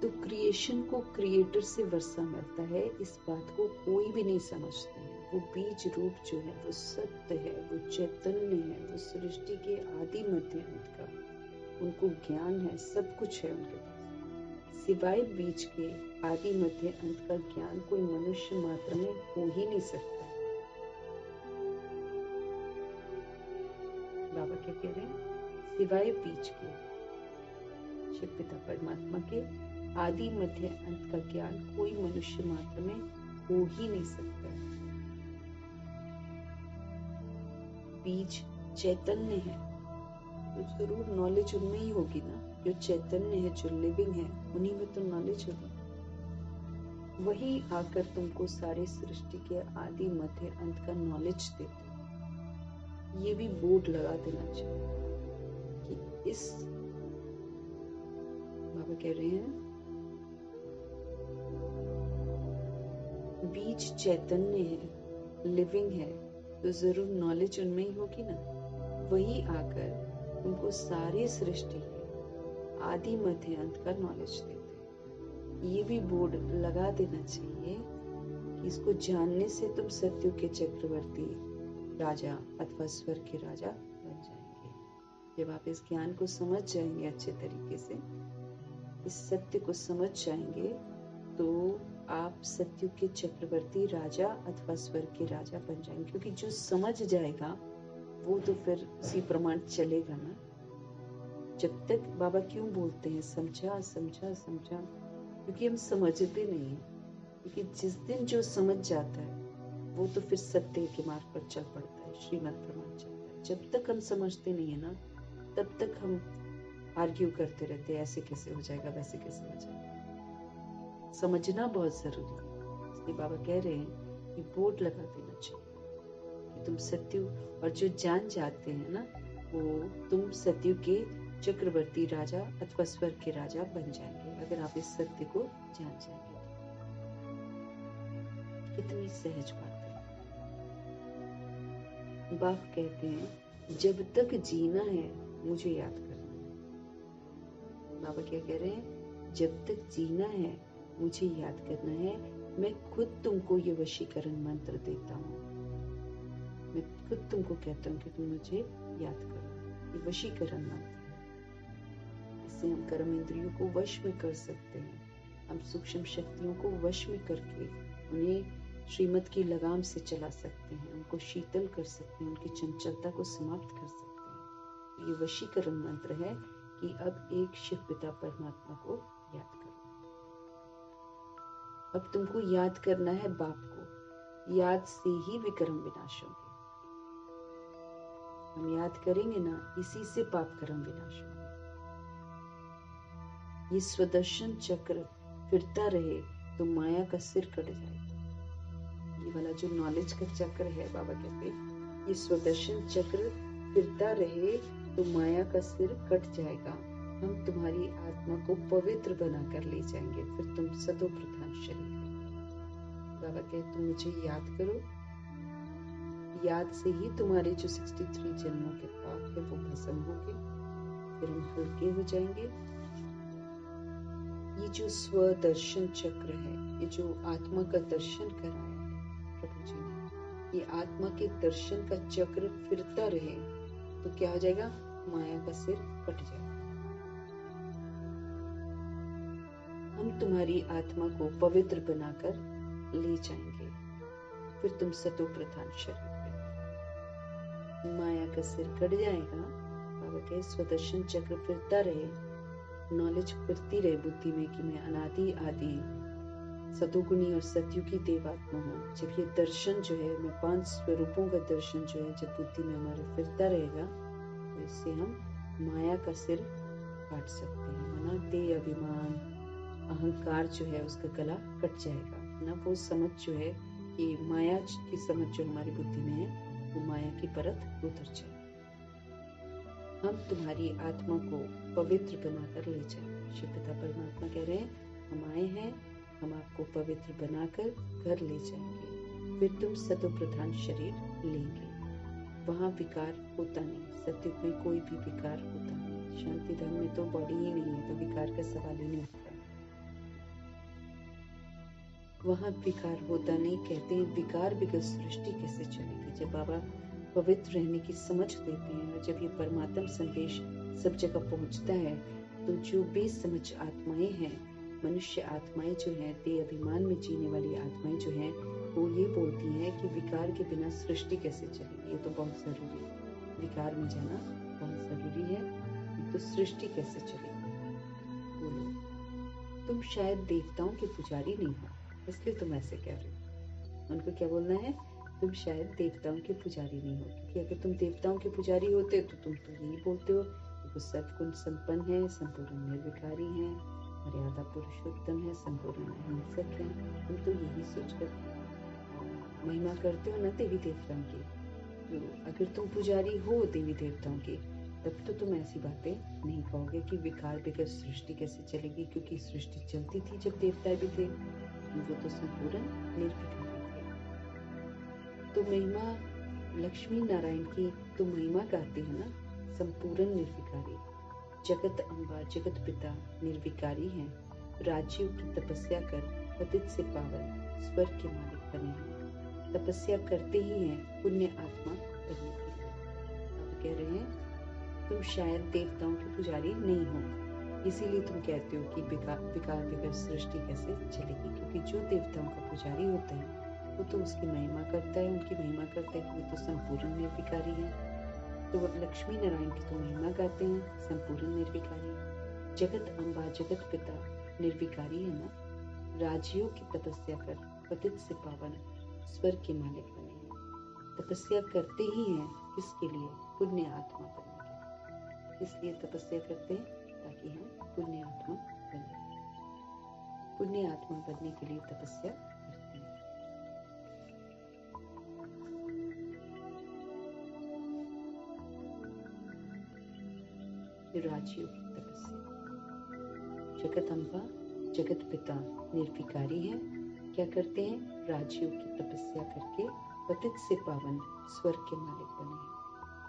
तो क्रिएशन को क्रिएटर से वर्षा मिलता है, इस बात को कोई भी नहीं समझते हैं। वो बीज रूप जो है वो सत्य है, वो चैतन्य है, वो सृष्टि के आदि मध्य अंत का उनको ज्ञान है, सब कुछ है उनके पास। सिवाय बीज के आदि मध्य अंत का ज्ञान कोई मनुष्य मात्र में हो ही नहीं सकता। बाबा क्या कह रहे हैं? सिवाय बीज के, शिव पिता परमात्मा के आदि मध्य अंत का ज्ञान कोई मनुष्य मात्र में हो ही नहीं सकता। बीज चैतन्य है तो जरूर नॉलेज उनमें ही होगी ना। जो चैतन्य है, जो लिविंग है, उन्हीं में तो नॉलेज होगी। वही आकर तुमको सारे सृष्टि के आदि मध्य अंत का नॉलेज देते। ये भी बोर्ड लगा देना चाहिए कि इस, बाबा कह रहे हैं बीज चैतन्य है, लिविंग है, तो जरूर नॉलेज उनमें ही होगी ना। वही आकर उनको सारी सृष्टि के आदि मध्य अंत का नॉलेज देते। ये भी बोर्ड लगा देना चाहिए कि इसको जानने से तुम सत्युग के चक्रवर्ती राजा अथवा स्वर्ग के राजा बन जाएंगे। जब आप इस ज्ञान को समझ जाएंगे अच्छे तरीके से, इस सत्य को समझ जाएंगे, तो आप सत्युग के चक्रवर्ती राजा अथवा स्वर्ग के राजा बन जाएंगे। क्योंकि जो समझ जाएगा वो तो फिर उसी प्रमाण चलेगा ना। जब तक बाबा क्यों बोलते हैं समझा समझा समझा, क्योंकि हम समझते नहीं हैं। क्योंकि जिस दिन जो समझ जाता है वो तो फिर सत्य के मार्ग पर चल पड़ता है, श्रीमत प्रमाण चलता है। जब तक हम समझते नहीं है ना, तब तक हम आर्ग्यू करते रहते हैं, ऐसे कैसे हो जाएगा, वैसे कैसे हो जाएगा। समझना बहुत जरूरी है। इसलिए बाबा कह रहे हैं कि बोर्ड लगा देना चाहिए कि तुम सत्युग, और जो जान जाते हैं ना, वो तुम सत्युग के चक्रवर्ती राजा अथवा स्वर्ग के राजा बन जाएंगे, अगर आप इस सत्य को जान जाएंगे। कितनी सहज बात है। बाप कहते हैं जब तक जीना है मुझे याद करना है। बाबा क्या कह रहे हैं? जब तक जीना है मुझे याद करना है। मैं खुद तुमको ये वशीकरण मंत्र देता हूँ। मैं खुद तुमको कहता हूँ कि तुम मुझे याद करो। ये वशीकरण मंत्र है। इससे हम कर्म इंद्रियों को वश में कर सकते हैं। हम सूक्ष्म शक्तियों को वश में करके उन्हें श्रीमत की लगाम से चला सकते हैं, उनको शीतल कर सकते हैं, उनकी चंचलता को समाप्त कर सकते हैं। ये वशीकरण मंत्र है कि अब एक शिव पिता परमात्मा को याद करो। अब तुमको याद करना है बाप को। याद से ही विक्रम विनाश होंगे। हम याद करेंगे ना, इसी से पाप कर्म विनाश होंगे। ये स्वदर्शन चक्र फिरता रहे तो माया का सिर कट जाएगा। ये वाला जो नॉलेज का चक्र है, बाबा कहते हैं ये स्वदर्शन चक्र फिरता रहे तो माया का सिर कट जाएगा। हम तुम्हारी आत्मा को पवित्र बना कर ले जाएंगे, फिर तुम सतो प्रधान शरीर। बाबा कहते तुम मुझे याद करो। याद से ही तुम्हारे जो 63 जन्मों के पाप है वो भस्म होंगे, फिर हम हल्के हो जाएंगे। ये जो स्वदर्शन चक्र है, ये जो आत्मा का दर्शन कराया है प्रभु जी ने, ये आत्मा के दर्शन का चक्र फिरता रहे तो क्या हो जाएगा? माया का सिर कट जाएगा। हम तुम्हारी आत्मा को पवित्र बनाकर ले जाएंगे, फिर तुम सतो प्रधान शरीर में। माया का सिर कट जाएगा। बाबा कहे स्वदर्शन चक्र फिरता रहे, नॉलेज फिरती रहे बुद्धि में कि मैं अनादि आदि सतोगुणी और सतयुगी देवात्मा हूँ। जब ये दर्शन जो है, मैं 5 स्वरूपों का दर्शन जो है जब बुद्धि में हमारा फिरता रहेगा, तो इससे हम माया का सिर काट सकते हैं, है ना। देह अभिमान अहंकार जो है उसका गला कट जाएगा, है ना। वो समझ जो है कि माया की समझ जो हमारी बुद्धि में है, वो माया की परत उतर जाए। हम तुम्हारी आत्मा को पवित्र बनाकर ले जाएंगे। शिव पिता परमात्मा कह रहे हैं, हम आए हैं, हम आपको पवित्र बनाकर घर ले जाएंगे, फिर तुम सतो प्रधान शरीर लेंगे। वहाँ विकार होता नहीं, सत्य में कोई भी विकार होता नहीं। शांति धाम में तो बॉडी ही नहीं है, तो विकार का सवाल ही नहीं उठता। वहाँ विकार होता नहीं। कहते हैं विकार बगैर सृष्टि कैसे चलेगी। जब बाबा पवित्र रहने की समझ देते हैं और जब ये परमात्म संदेश सब जगह पहुंचता है, तो जो बेसमझ आत्माएं हैं, मनुष्य आत्माएं जो हैं, देह अभिमान में जीने वाली आत्माएं जो हैं, वो ये बोलती हैं कि विकार के बिना सृष्टि कैसे चलेगी। ये तो बहुत जरूरी है, विकार में जाना बहुत जरूरी है, तो सृष्टि कैसे चलेगी। बोलो, तुम शायद देवताओं के पुजारी नहीं हो, इसलिए तुम ऐसे कह रहे हो। उनको क्या बोलना है, तुम शायद देवताओं के पुजारी नहीं हो, क्योंकि अगर तुम देवताओं के पुजारी होते तो तुम तो यही बोलते हो कि वो सद्गुण संपन्न है, संपूर्ण निर्विकारी है, मर्यादा पुरुषोत्तम है, संपूर्ण अहिंसक है। तुम तो यही सोचकर महिमा करते हो ना देवी देवताओं की। तो अगर तुम पुजारी हो देवी देवताओं के, तब तो तुम ऐसी बातें नहीं कहोगे कि विकार बगैर सृष्टि कैसे चलेगी, क्योंकि सृष्टि चलती थी जब देवता भी थे, वो तो संपूर्ण निर्विकारी थे। तो महिमा लक्ष्मी नारायण की तो महिमा गाते हैं ना, संपूर्ण निर्विकारी। जगत अम्बा जगत पिता निर्विकारी हैं, राज्यों की तपस्या कर पतित से पावन स्वर्ग के मालिक बने हैं। तपस्या करते ही हैं पुण्य आत्मा बनने के लिए। अब कह रहे हैं तुम शायद देवताओं के पुजारी नहीं हो, इसीलिए तुम कहते हो कि विकार बगैर सृष्टि कैसे चलेगी, क्योंकि जो देवताओं का पुजारी होता है वो तो उसकी महिमा करता है, उनकी महिमा करता है कि वो तो संपूर्ण निर्विकारी है। तो वो लक्ष्मी नारायण की तो महिमा गाते हैं, संपूर्ण निर्विकारी। जगत अम्बा जगत पिता निर्विकारी है ना, राज्यों की तपस्या कर पतित से पावन स्वर्ग के मालिक बने हैं। तपस्या करते ही हैं किसके लिए, पुण्य आत्मा बनने के लिए। इसलिए तपस्या करते हैं ताकि हम पुण्य आत्मा बने। पुण्य आत्मा बनने के लिए तपस्या करते हैं। राज्यों की तपस्या। जगत अम्बा जगत पिता निर्विकारी है, क्या करते हैं, राज्यों की तपस्या करके पतित से पावन स्वर्ग के मालिक बने हैं।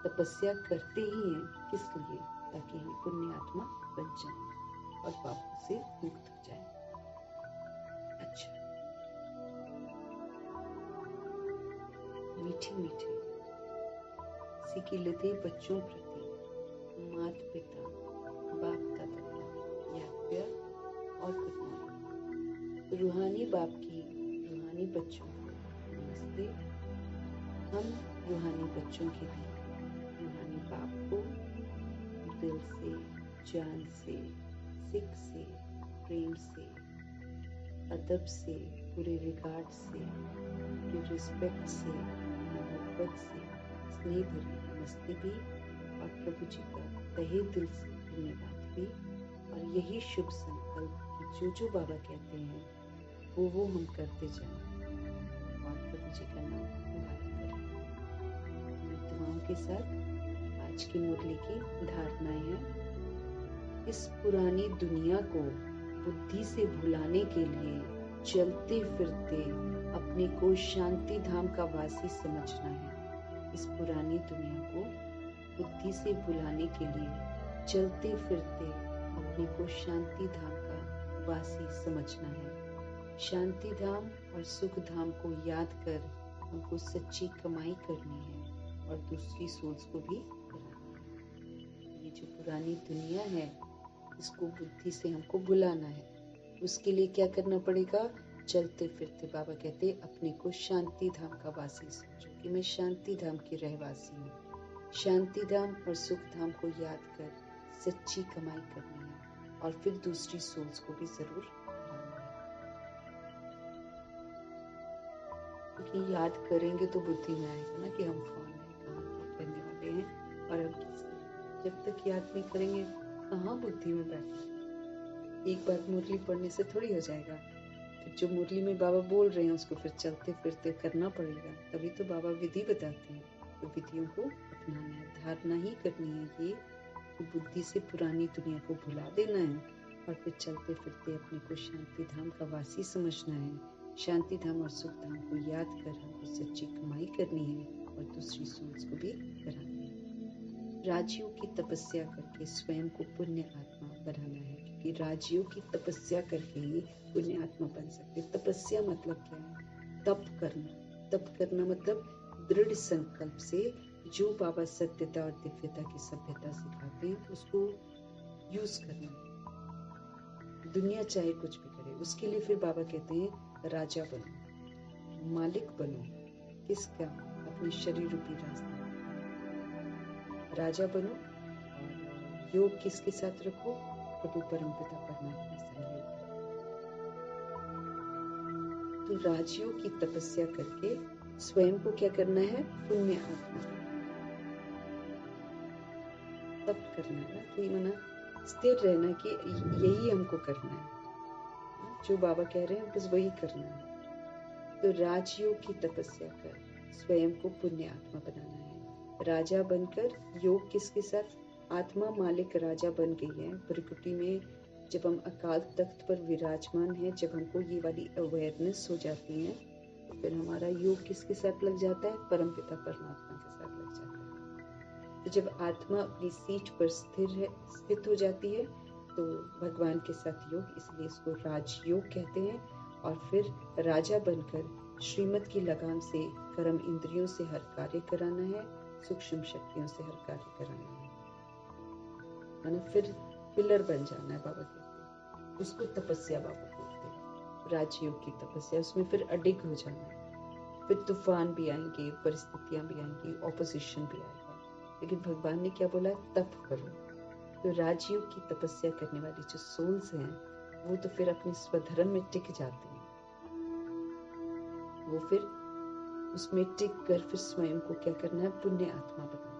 तपस्या करते ही हैं किस लिए, ताकि हम पुण्य आत्मा बन जाएं और पापों से मुक्त हो जाएं। अच्छा, मीठे मीठे सिकिलते बच्चों प्रति माता पिता बाप दादा का याद और गुड मॉर्निंग। रूहानी बाप की रूहानी बच्चों को नमस्ते। हम रूहानी बच्चों के भी रूहानी बाप को दिल से, जान से, सिक से, प्रेम से, अदब से, पूरे रिगार्ड से, रिस्पेक्ट से, मोहब्बत से, स्नेह भरी नमस्ते भी, और प्रभु जी का तहे दिल से धन्यवाद भी। और यही शुभ संकल्प कि जो बाबा कहते हैं वो हम करते जाएं और प्रभु जी का नाम मुबारक करें। दुआओं के साथ आज की मुरली की धारणाएं हैं। इस पुरानी दुनिया को बुद्धि से भुलाने के लिए चलते फिरते अपने को शांति धाम का वासी समझना है। इस पुरानी दुनिया को बुद्धि से भुलाने के लिए चलते फिरते अपने को शांति धाम का वासी समझना है। शांति धाम और सुख धाम को याद कर हमको सच्ची कमाई करनी है और दूसरी सोच को भी कराना है। ये जो पुरानी दुनिया है, इसको बुद्धि से हमको भुलाना है। उसके लिए क्या करना पड़ेगा? चलते फिरते बाबा कहते हैं अपने को शांति धाम का वासी समझो कि मैं शांति धाम की रहवासी हूँ। शांति धाम और सुख धाम को याद कर सच्ची कमाई करनी है और फिर दूसरी सोल्स को भी जरूर लाना है, क्योंकि याद करेंगे तो बुद्धि में आएगा ना कि हम कौन है, कहाँ के रहने वाले हैं और हम किसके हैं। जब तक याद नहीं करेंगे कहाँ बुद्धि में बैठेगा। एक बार मुरली पढ़ने से थोड़ी हो जाएगा, फिर जो मुरली में बाबा बोल रहे हैं उसको फिर चलते फिरते करना पड़ेगा। तभी तो बाबा विधि बताते हैं, तो विधियों को अपनाना है, धारणा ही करनी है ये कि बुद्धि से पुरानी दुनिया को भुला देना है और फिर चलते फिरते अपने को शांति धाम का वासी समझना है। शांति धाम और सुख धाम को याद कर हमको सच्ची कमाई करनी है और दूसरी सोल्स को भी करानी है। राजयोग की तपस्या करके स्वयं को पुण्य आत्मा बनाना है, क्योंकि राजयोग की तपस्या करके ही पुण्य आत्मा बन सकते। तपस्या मतलब क्या है? तप करना। तप करना मतलब दृढ़ संकल्प से जो बाबा सत्यता और दिव्यता की सभ्यता सिखाते हैं उसको यूज करना। दुनिया चाहे कुछ भी करे, उसके लिए फिर बाबा कहते हैं राजा बनो, मालिक बनो। किसका? अपने शरीर रूपी रास्ते। राजा बनो और योग किसके साथ रखो? प्रभु परमपिता परमात्मा संयोग। तो राजयोग की तपस्या करके स्वयं को क्या करना है? पुण्य आत्मा तप करना है ना, कि मना स्थिर रहना कि यही हमको करना है, जो बाबा कह रहे हैं बस वही करना है। तो राजयोग की तपस्या कर स्वयं को पुण्य आत्मा बनाना है। राजा बनकर योग किसके साथ? आत्मा मालिक राजा बन गई है प्रकृति में। जब हम अकाल तख्त पर विराजमान है, जब हमको ये वाली अवेयरनेस हो जाती है, तो फिर हमारा योग किसके साथ लग जाता है? परमपिता परमात्मा के साथ लग जाता है। तो जब आत्मा अपनी सीट पर स्थित हो जाती है तो भगवान के साथ योग, इसलिए इसको राजयोग कहते हैं। और फिर राजा बनकर श्रीमत की लगाम से कर्म इंद्रियों से हर कार्य कराना है, सूक्ष्म शक्तियों से हर कार्य कराना है, फिर पिलर बन जाना है। बाबा कहते हैं उसको तपस्या बाबा बोलते हैं, राजयोग की तपस्या। उसमें फिर अडिग हो जाना है। फिर तूफान भी आएंगे, परिस्थितियां भी आएंगी, ऑपोजिशन भी आएगा, लेकिन भगवान ने क्या बोला? तप करो। तो राजयोग की तपस्या करने वाली जो सोल्स हैं वो तो फिर अपने स्वधर्म में टिक जाते हैं। वो फिर उसमें टिक कर फिर स्वयं को क्या करना है? पुण्य आत्मा बनाना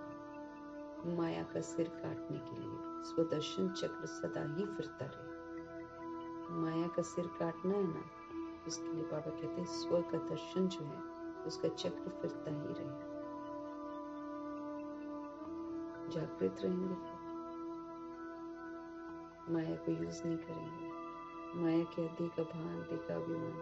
है। माया का सिर काटने के लिए स्वदर्शन चक्र सदा ही फिरता रहे। माया का सिर काटना है ना, उसके लिए बाबा कहते हैं स्व का दर्शन जो है उसका चक्र फिरता ही रहे। जागृत रहेंगे, फिर माया को यूज नहीं करेंगे। माया के अड्डे का भान, देखा अभिमान,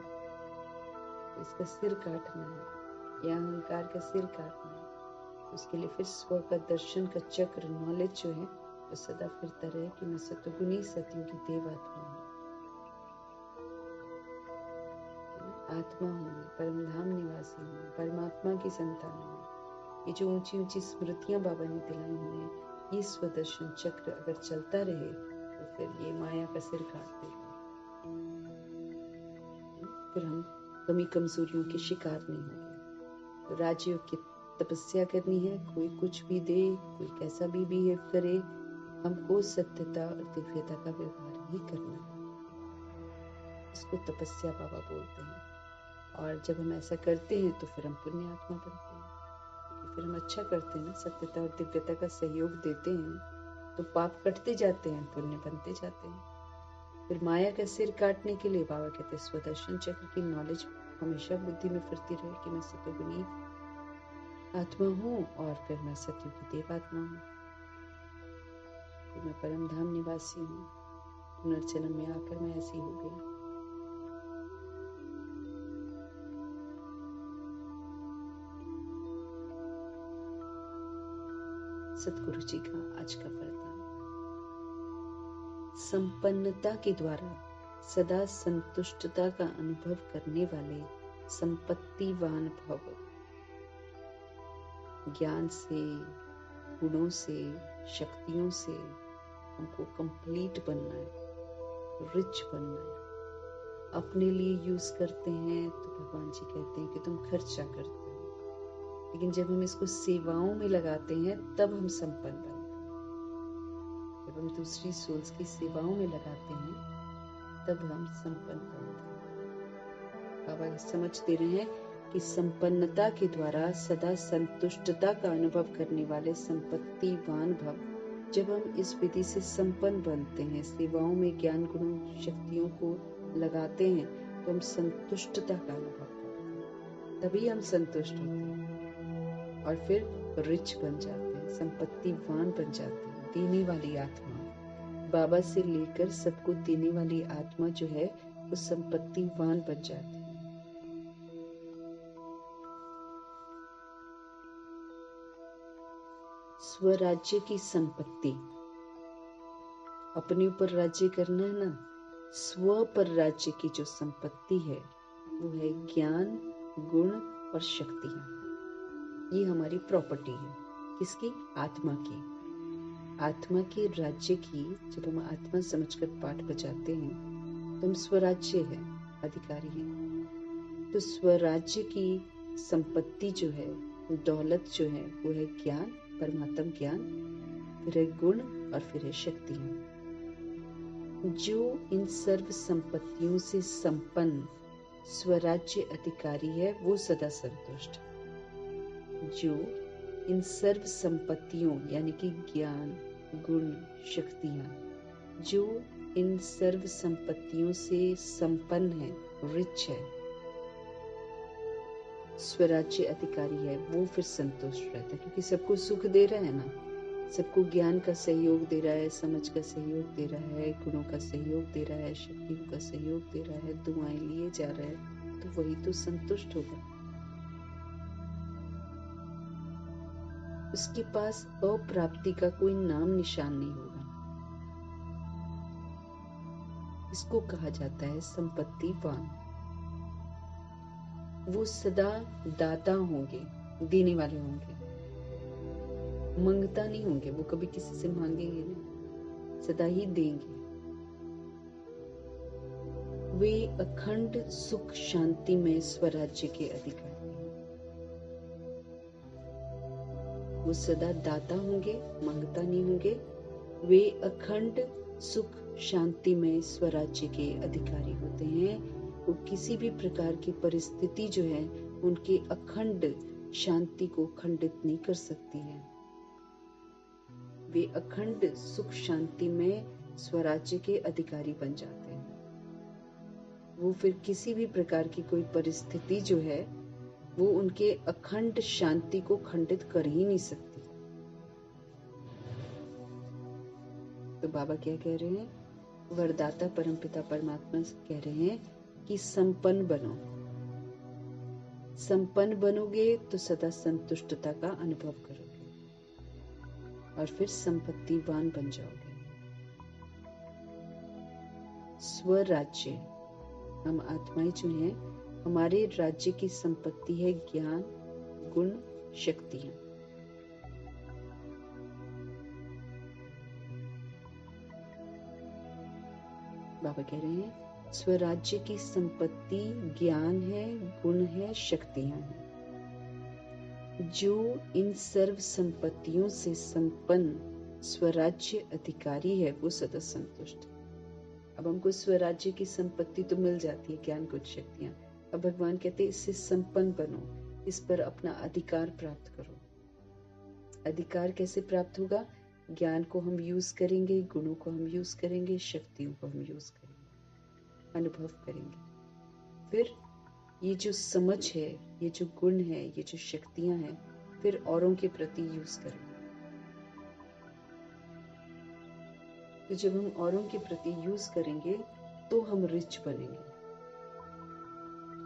इसका सिर काटना है या अहंकार का सिर काटना है। उसके लिए फिर स्व का दर्शन का चक्र, नॉलेज जो है वो सदा फिरता रहे कि मैं सतगुणी सत्यों की देवात्मा हूँ, आत्मा हूँ, परमधाम निवासी हूँ, परमात्मा की संतान हूँ। ये जो ऊंची ऊंची स्मृतियां बाबा ने दिलाई हुई हैं, ये स्वदर्शन चक्र अगर चलता रहे तो फिर ये माया का सिर काट देगा। फिर हम कमी कमजोरियों के शिकार नहीं होंगे। तो राजयोग की तपस्या करनी है। कोई कुछ भी दे, कोई कैसा भी बिहेव करे, हमको सत्यता और दिव्यता का व्यवहार ही करना है। इसको तपस्या बाबा बोलते हैं। और जब हम ऐसा करते हैं तो फिर हम पुण्य आत्मा बनते हैं, क्योंकि फिर हम अच्छा करते हैं, सत्यता और दिव्यता का सहयोग देते हैं, तो पाप कटते जाते हैं, पुण्य बनते जाते हैं। फिर माया का सिर काटने के लिए बाबा कहते हैं स्वदर्शन चक्र की नॉलेज हमेशा बुद्धि में फिरती रहे कि मैं सतोगुणी आत्मा हूँ और फिर मैं सत्युग की देवात्मा हूँ, मैं परम धाम निवासी हूँ। पुनर्जन्म में आकर मैं ऐसी हो गई। सतगुरु जी का आज का वरदान। संपन्नता के द्वारा सदा संतुष्टता का अनुभव करने वाले संपत्तिवान भव। ज्ञान से, गुणों से, शक्तियों से हमको कंप्लीट बनना है, रिच बनना है। अपने लिए यूज करते हैं तो भगवान जी कहते हैं कि तुम खर्चा करते हो, लेकिन जब हम इसको सेवाओं में लगाते हैं तब हम संपन्न बनते हैं। जब हम दूसरी सोल्स की सेवाओं में लगाते हैं तब हम संपन्न बनते हैं। बाबा समझ दे रहे हैं कि संपन्नता के द्वारा सदा संतुष्टता का अनुभव करने वाले संपत्तिवान भव। जब हम इस विधि से संपन्न बनते हैं, सेवाओं में ज्ञान गुणों शक्तियों को लगाते हैं, तो हम संतुष्टता का अनुभव करते हैं, तभी हम संतुष्ट होते हैं और फिर रिच बन जाते हैं, संपत्तिवान बन जाते हैं। देने वाली आत्मा, बाबा से लेकर सबको देने वाली आत्मा जो है वो संपत्तिवान बन जाती है। स्वराज्य की संपत्ति, अपने ऊपर राज्य करना है ना, स्व पर राज्य की जो संपत्ति है वो है ज्ञान, गुण और शक्तियां। ये हमारी प्रॉपर्टी है। किसकी? आत्मा की। आत्मा के राज्य की जब हम आत्मा समझकर पाठ बजाते हैं तो हम स्वराज्य है, अधिकारी हैं। तो स्वराज्य की संपत्ति जो है, दौलत जो है वो है ज्ञान, परमात्म ज्ञान, फिर है गुण और फिर है शक्तियां। जो इन सर्व संपत्तियों से संपन्न स्वराज्य अधिकारी है वो सदा संतुष्ट। जो इन सर्व संपत्तियों यानी कि ज्ञान, गुण, शक्तियां, जो इन सर्व संपत्तियों से संपन्न है, रिच है, स्वराज्य अधिकारी है, वो फिर संतुष्ट रहता है, क्योंकि सबको सुख दे रहा है ना, सबको ज्ञान का सहयोग दे रहा है, समझ का सहयोग दे रहा है, गुणों का सहयोग दे रहा है, शक्तियों का सहयोग दे रहा है, दुआएं लिए जा रहा है, तो वही तो संतुष्ट होगा। उसके पास अप्राप्ति का कोई नाम निशान नहीं होगा। इसको कहा जाता है संपत्तिवान। वो सदा दाता होंगे, देने वाले होंगे, मांगता नहीं होंगे, वो कभी किसी से मांगेंगे नहीं, सदा ही देंगे। वे अखंड सुख शांति में स्वराज्य के अधिकारी हैं। वो सदा दाता होंगे, मांगता नहीं होंगे। वे अखंड सुख शांति में स्वराज्य के अधिकारी होते हैं। वो किसी भी प्रकार की परिस्थिति जो है उनके अखंड शांति को खंडित नहीं कर सकती है। वे अखंड सुख शांति में स्वराज्य के अधिकारी बन जाते हैं। वो फिर किसी भी प्रकार की कोई परिस्थिति जो है वो उनके अखंड शांति को खंडित कर ही नहीं सकती। तो बाबा क्या कह रहे हैं? वरदाता परमपिता परमात्मा कह रहे हैं कि संपन्न बनो। संपन्न बनोगे तो सदा संतुष्टता का अनुभव करोगे और फिर संपत्तिवान बन जाओगे। स्वराज्य, हम आत्माएं जो हैं, हमारे राज्य की संपत्ति है ज्ञान, गुण, शक्तियां। बाबा कह रहे हैं स्वराज्य की संपत्ति ज्ञान है, गुण है, शक्तियां हैं। जो इन सर्व संपत्तियों से संपन्न स्वराज्य अधिकारी है वो सदा संतुष्ट है। अब हमको स्वराज्य की संपत्ति तो मिल जाती है, ज्ञान, गुण, शक्तियां। अब भगवान कहते हैं इससे संपन्न बनो, इस पर अपना अधिकार प्राप्त करो। अधिकार कैसे प्राप्त होगा? ज्ञान को हम यूज करेंगे, गुणों को हम यूज करेंगे, शक्तियों को हम यूज करेंगे, अनुभव करेंगे। फिर ये जो समझ है, ये जो गुण है, ये जो शक्तियां हैं, फिर औरों के प्रति यूज करेंगे। तो जब हम औरों के प्रति यूज करेंगे तो हम रिच बनेंगे,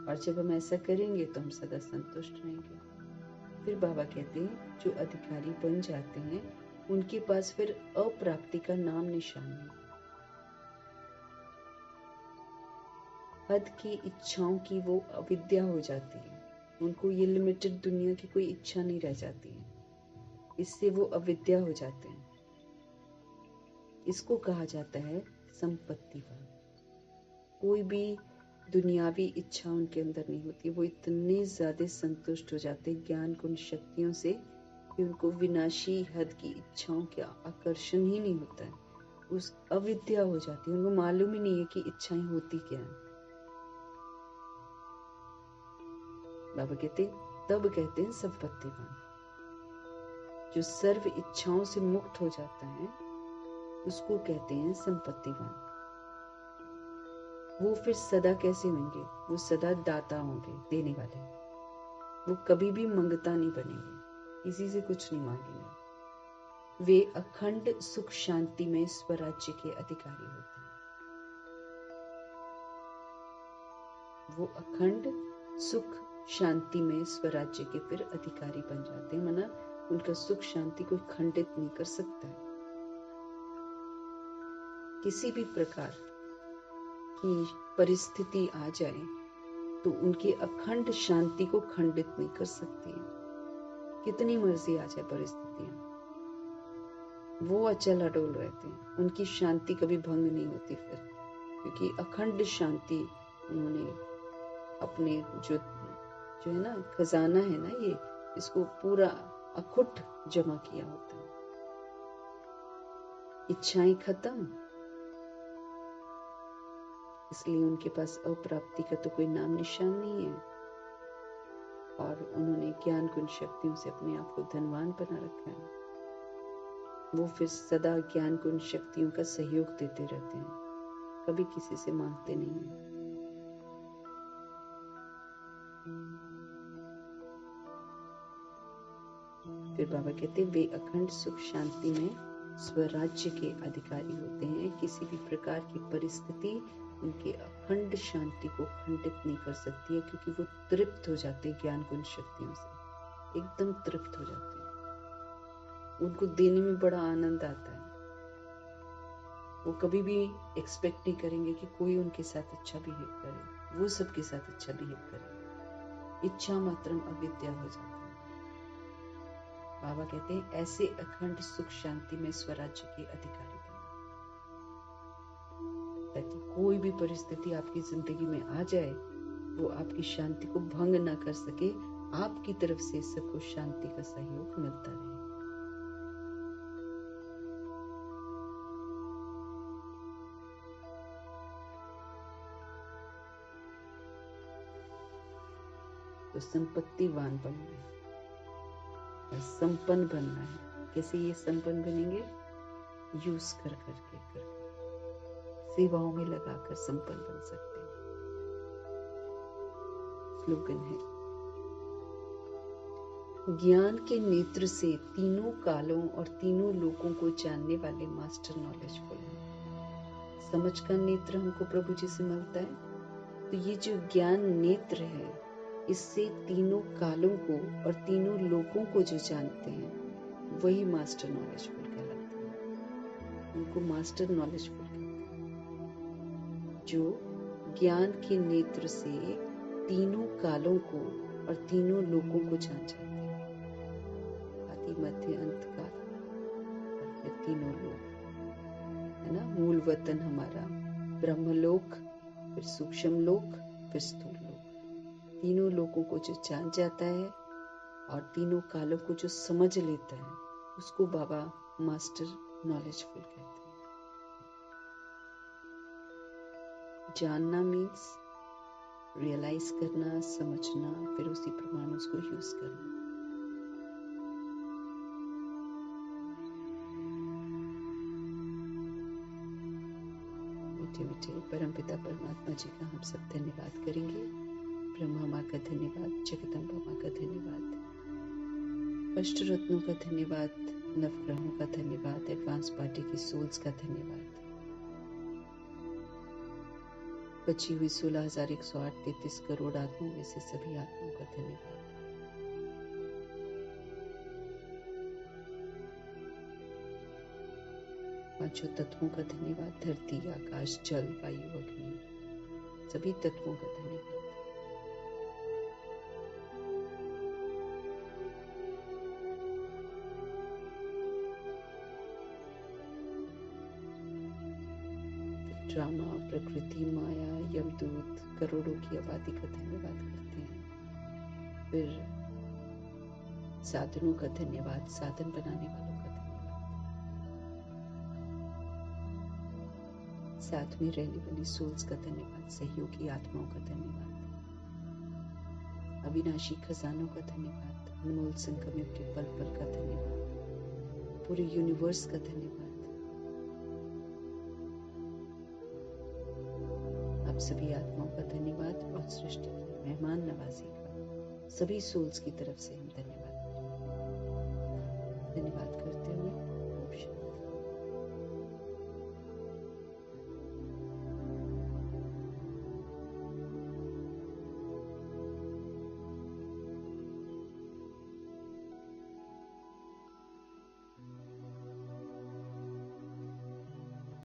और जब हम ऐसा करेंगे तो हम सदा संतुष्ट रहेंगे। फिर बाबा कहते हैं जो अधिकारी बन जाते हैं उनके पास फिर अप्राप्ति का नाम निशान नहीं। हद की इच्छाओं की वो अविद्या हो जाती है, उनको ये लिमिटेड दुनिया की कोई इच्छा नहीं रह जाती है, इससे वो अविद्या हो जाते हैं। इसको कहा जाता है संपत्तिवान। कोई भी दुनियावी इच्छा उनके अंदर नहीं होती। वो इतने ज्यादा संतुष्ट हो जाते हैं ज्ञान गुण शक्तियों से कि उनको विनाशी हद की इच्छाओं का आकर्षण ही नहीं होता है। उस अविद्या हो जाती है, उनको मालूम ही नहीं है कि इच्छाएं होती क्या है। बाबा कहते तब कहते हैं संपत्तिवान। जो सर्व इच्छाओं से मुक्त हो जाता है उसको कहते हैं संपत्तिवान। वो फिर सदा कैसे होंगे? वो सदा दाता होंगे, देने वाले। वो कभी भी मंगता नहीं बनेंगे, किसी से कुछ नहीं मांगेंगे। वे अखंड सुख शांति में स्वराज्य के अधिकारी होते हैं। वो अखंड सुख शांति में स्वराज्य के फिर अधिकारी बन जाते हैं। माना उनका सुख शांति कोई खंडित नहीं कर सकता है। किसी भी प्रकार की परिस्थिति आ जाए तो उनकी अखंड शांति को खंडित नहीं कर सकती है। कितनी मर्जी आ जाए परिस्थितियां, वो अचल अडोल रहते हैं। उनकी शांति कभी भंग नहीं होती फिर, क्योंकि अखंड शांति उन्होंने अपने जो जो है ना खजाना है ना, ये इसको पूरा अखुट जमा किया होता है। इच्छाएं खत्म, इसलिए उनके पास अप्राप्ति का तो कोई नाम निशान नहीं है। और उन्होंने ज्ञान गुण शक्तियों से अपने आप को धनवान बना रखा है। वो फिर सदा ज्ञान गुण शक्तियों का सहयोग देते रहते हैं, कभी किसी से मांगते नहीं है। फिर बाबा कहते हैं वे अखंड सुख शांति में स्वराज्य के अधिकारी होते हैं। किसी भी प्रकार की परिस्थिति उनके अखंड शांति को खंडित नहीं कर सकती है, क्योंकि वो तृप्त हो जाते हैं ज्ञान गुण शक्तियों से, एकदम तृप्त हो जाते हैं। उनको देने में बड़ा आनंद आता है। वो कभी भी एक्सपेक्ट नहीं करेंगे कि कोई उनके साथ अच्छा बिहेव करे, वो सबके साथ अच्छा बिहेव करे। इच्छा मात्रम अविद्या हो जाती है। बाबा कहते हैं ऐसे अखंड सुख शांति में स्वराज्य के अधिकारी बनो, ताकि कोई भी परिस्थिति आपकी जिंदगी में आ जाए वो आपकी शांति को भंग ना कर सके। आपकी तरफ से सबको शांति का सहयोग मिलता रहे। तो संपत्तिवान बनना है और संपन्न बनना है। कैसे ये संपन्न बनेंगे? यूज कर सेवाओं में लगाकर संपन्न बन सकते हैं। स्लोगन है, ज्ञान के नेत्र से तीनों कालों और तीनों लोकों को जानने वाले मास्टर नॉलेजफुल हैं। समझ का नेत्र हमको प्रभु जी से मिलता है, तो ये जो ज्ञान नेत्र है इससे तीनों कालों को और तीनों लोकों को जो जानते हैं वही मास्टर नॉलेजफुल कहलाते हैं। उनको मास्टर नॉलेजफुल कहते हैं, जो ज्ञान के नेत्र से तीनों कालों को और तीनों लोकों को जान जाते हैं। आदि मध्य अंत काल और फिर तीनों लोक, है ना। मूल वतन हमारा ब्रह्मलोक, फिर सूक्ष्म लोक, फिर स्थूल लोक। तीनों लोगों को जो जान जाता है और तीनों कालों को जो समझ लेता है उसको बाबा मास्टर नॉलेजफुल कहते हैं। जानना मीन्स रियलाइज करना, समझना, फिर उसी प्रमाण उसको यूज करना। मीठे मीठे परमपिता परमात्मा जी का हम सब धन्यवाद करेंगे। ब्रह्मा माँ का धन्यवाद, जगदम्बा माँ का धन्यवाद, अष्ट रत्नों का धन्यवाद, नवग्रहों का धन्यवाद, एडवांस पार्टी की सोल्स का धन्यवाद, बची हुई 16,108.33 करोड़ आत्माओं में से सभी आत्माओं का धन्यवाद। पांचों तत्वों का धन्यवाद, धरती, आकाश, जल, वायु, अग्नि, सभी तत्वों का धन्यवाद। ड्रामा, प्रकृति, माया, यमदूत, करोड़ों की आबादी का धन्यवाद करते हैं। फिर साधनों का धन्यवाद, साधन बनाने वालों का धन्यवाद, साथ में रहने वाली सोल्स का धन्यवाद, सहयोगी आत्माओं का धन्यवाद, अविनाशी खजानों का धन्यवाद, अनमोल संगमों के पल पल का धन्यवाद, पूरे यूनिवर्स का धन्यवाद। आप सभी आत्माओं का धन्यवाद और सृष्टि की मेहमान नवाजी का सभी सोल्स की तरफ से हम धन्यवाद।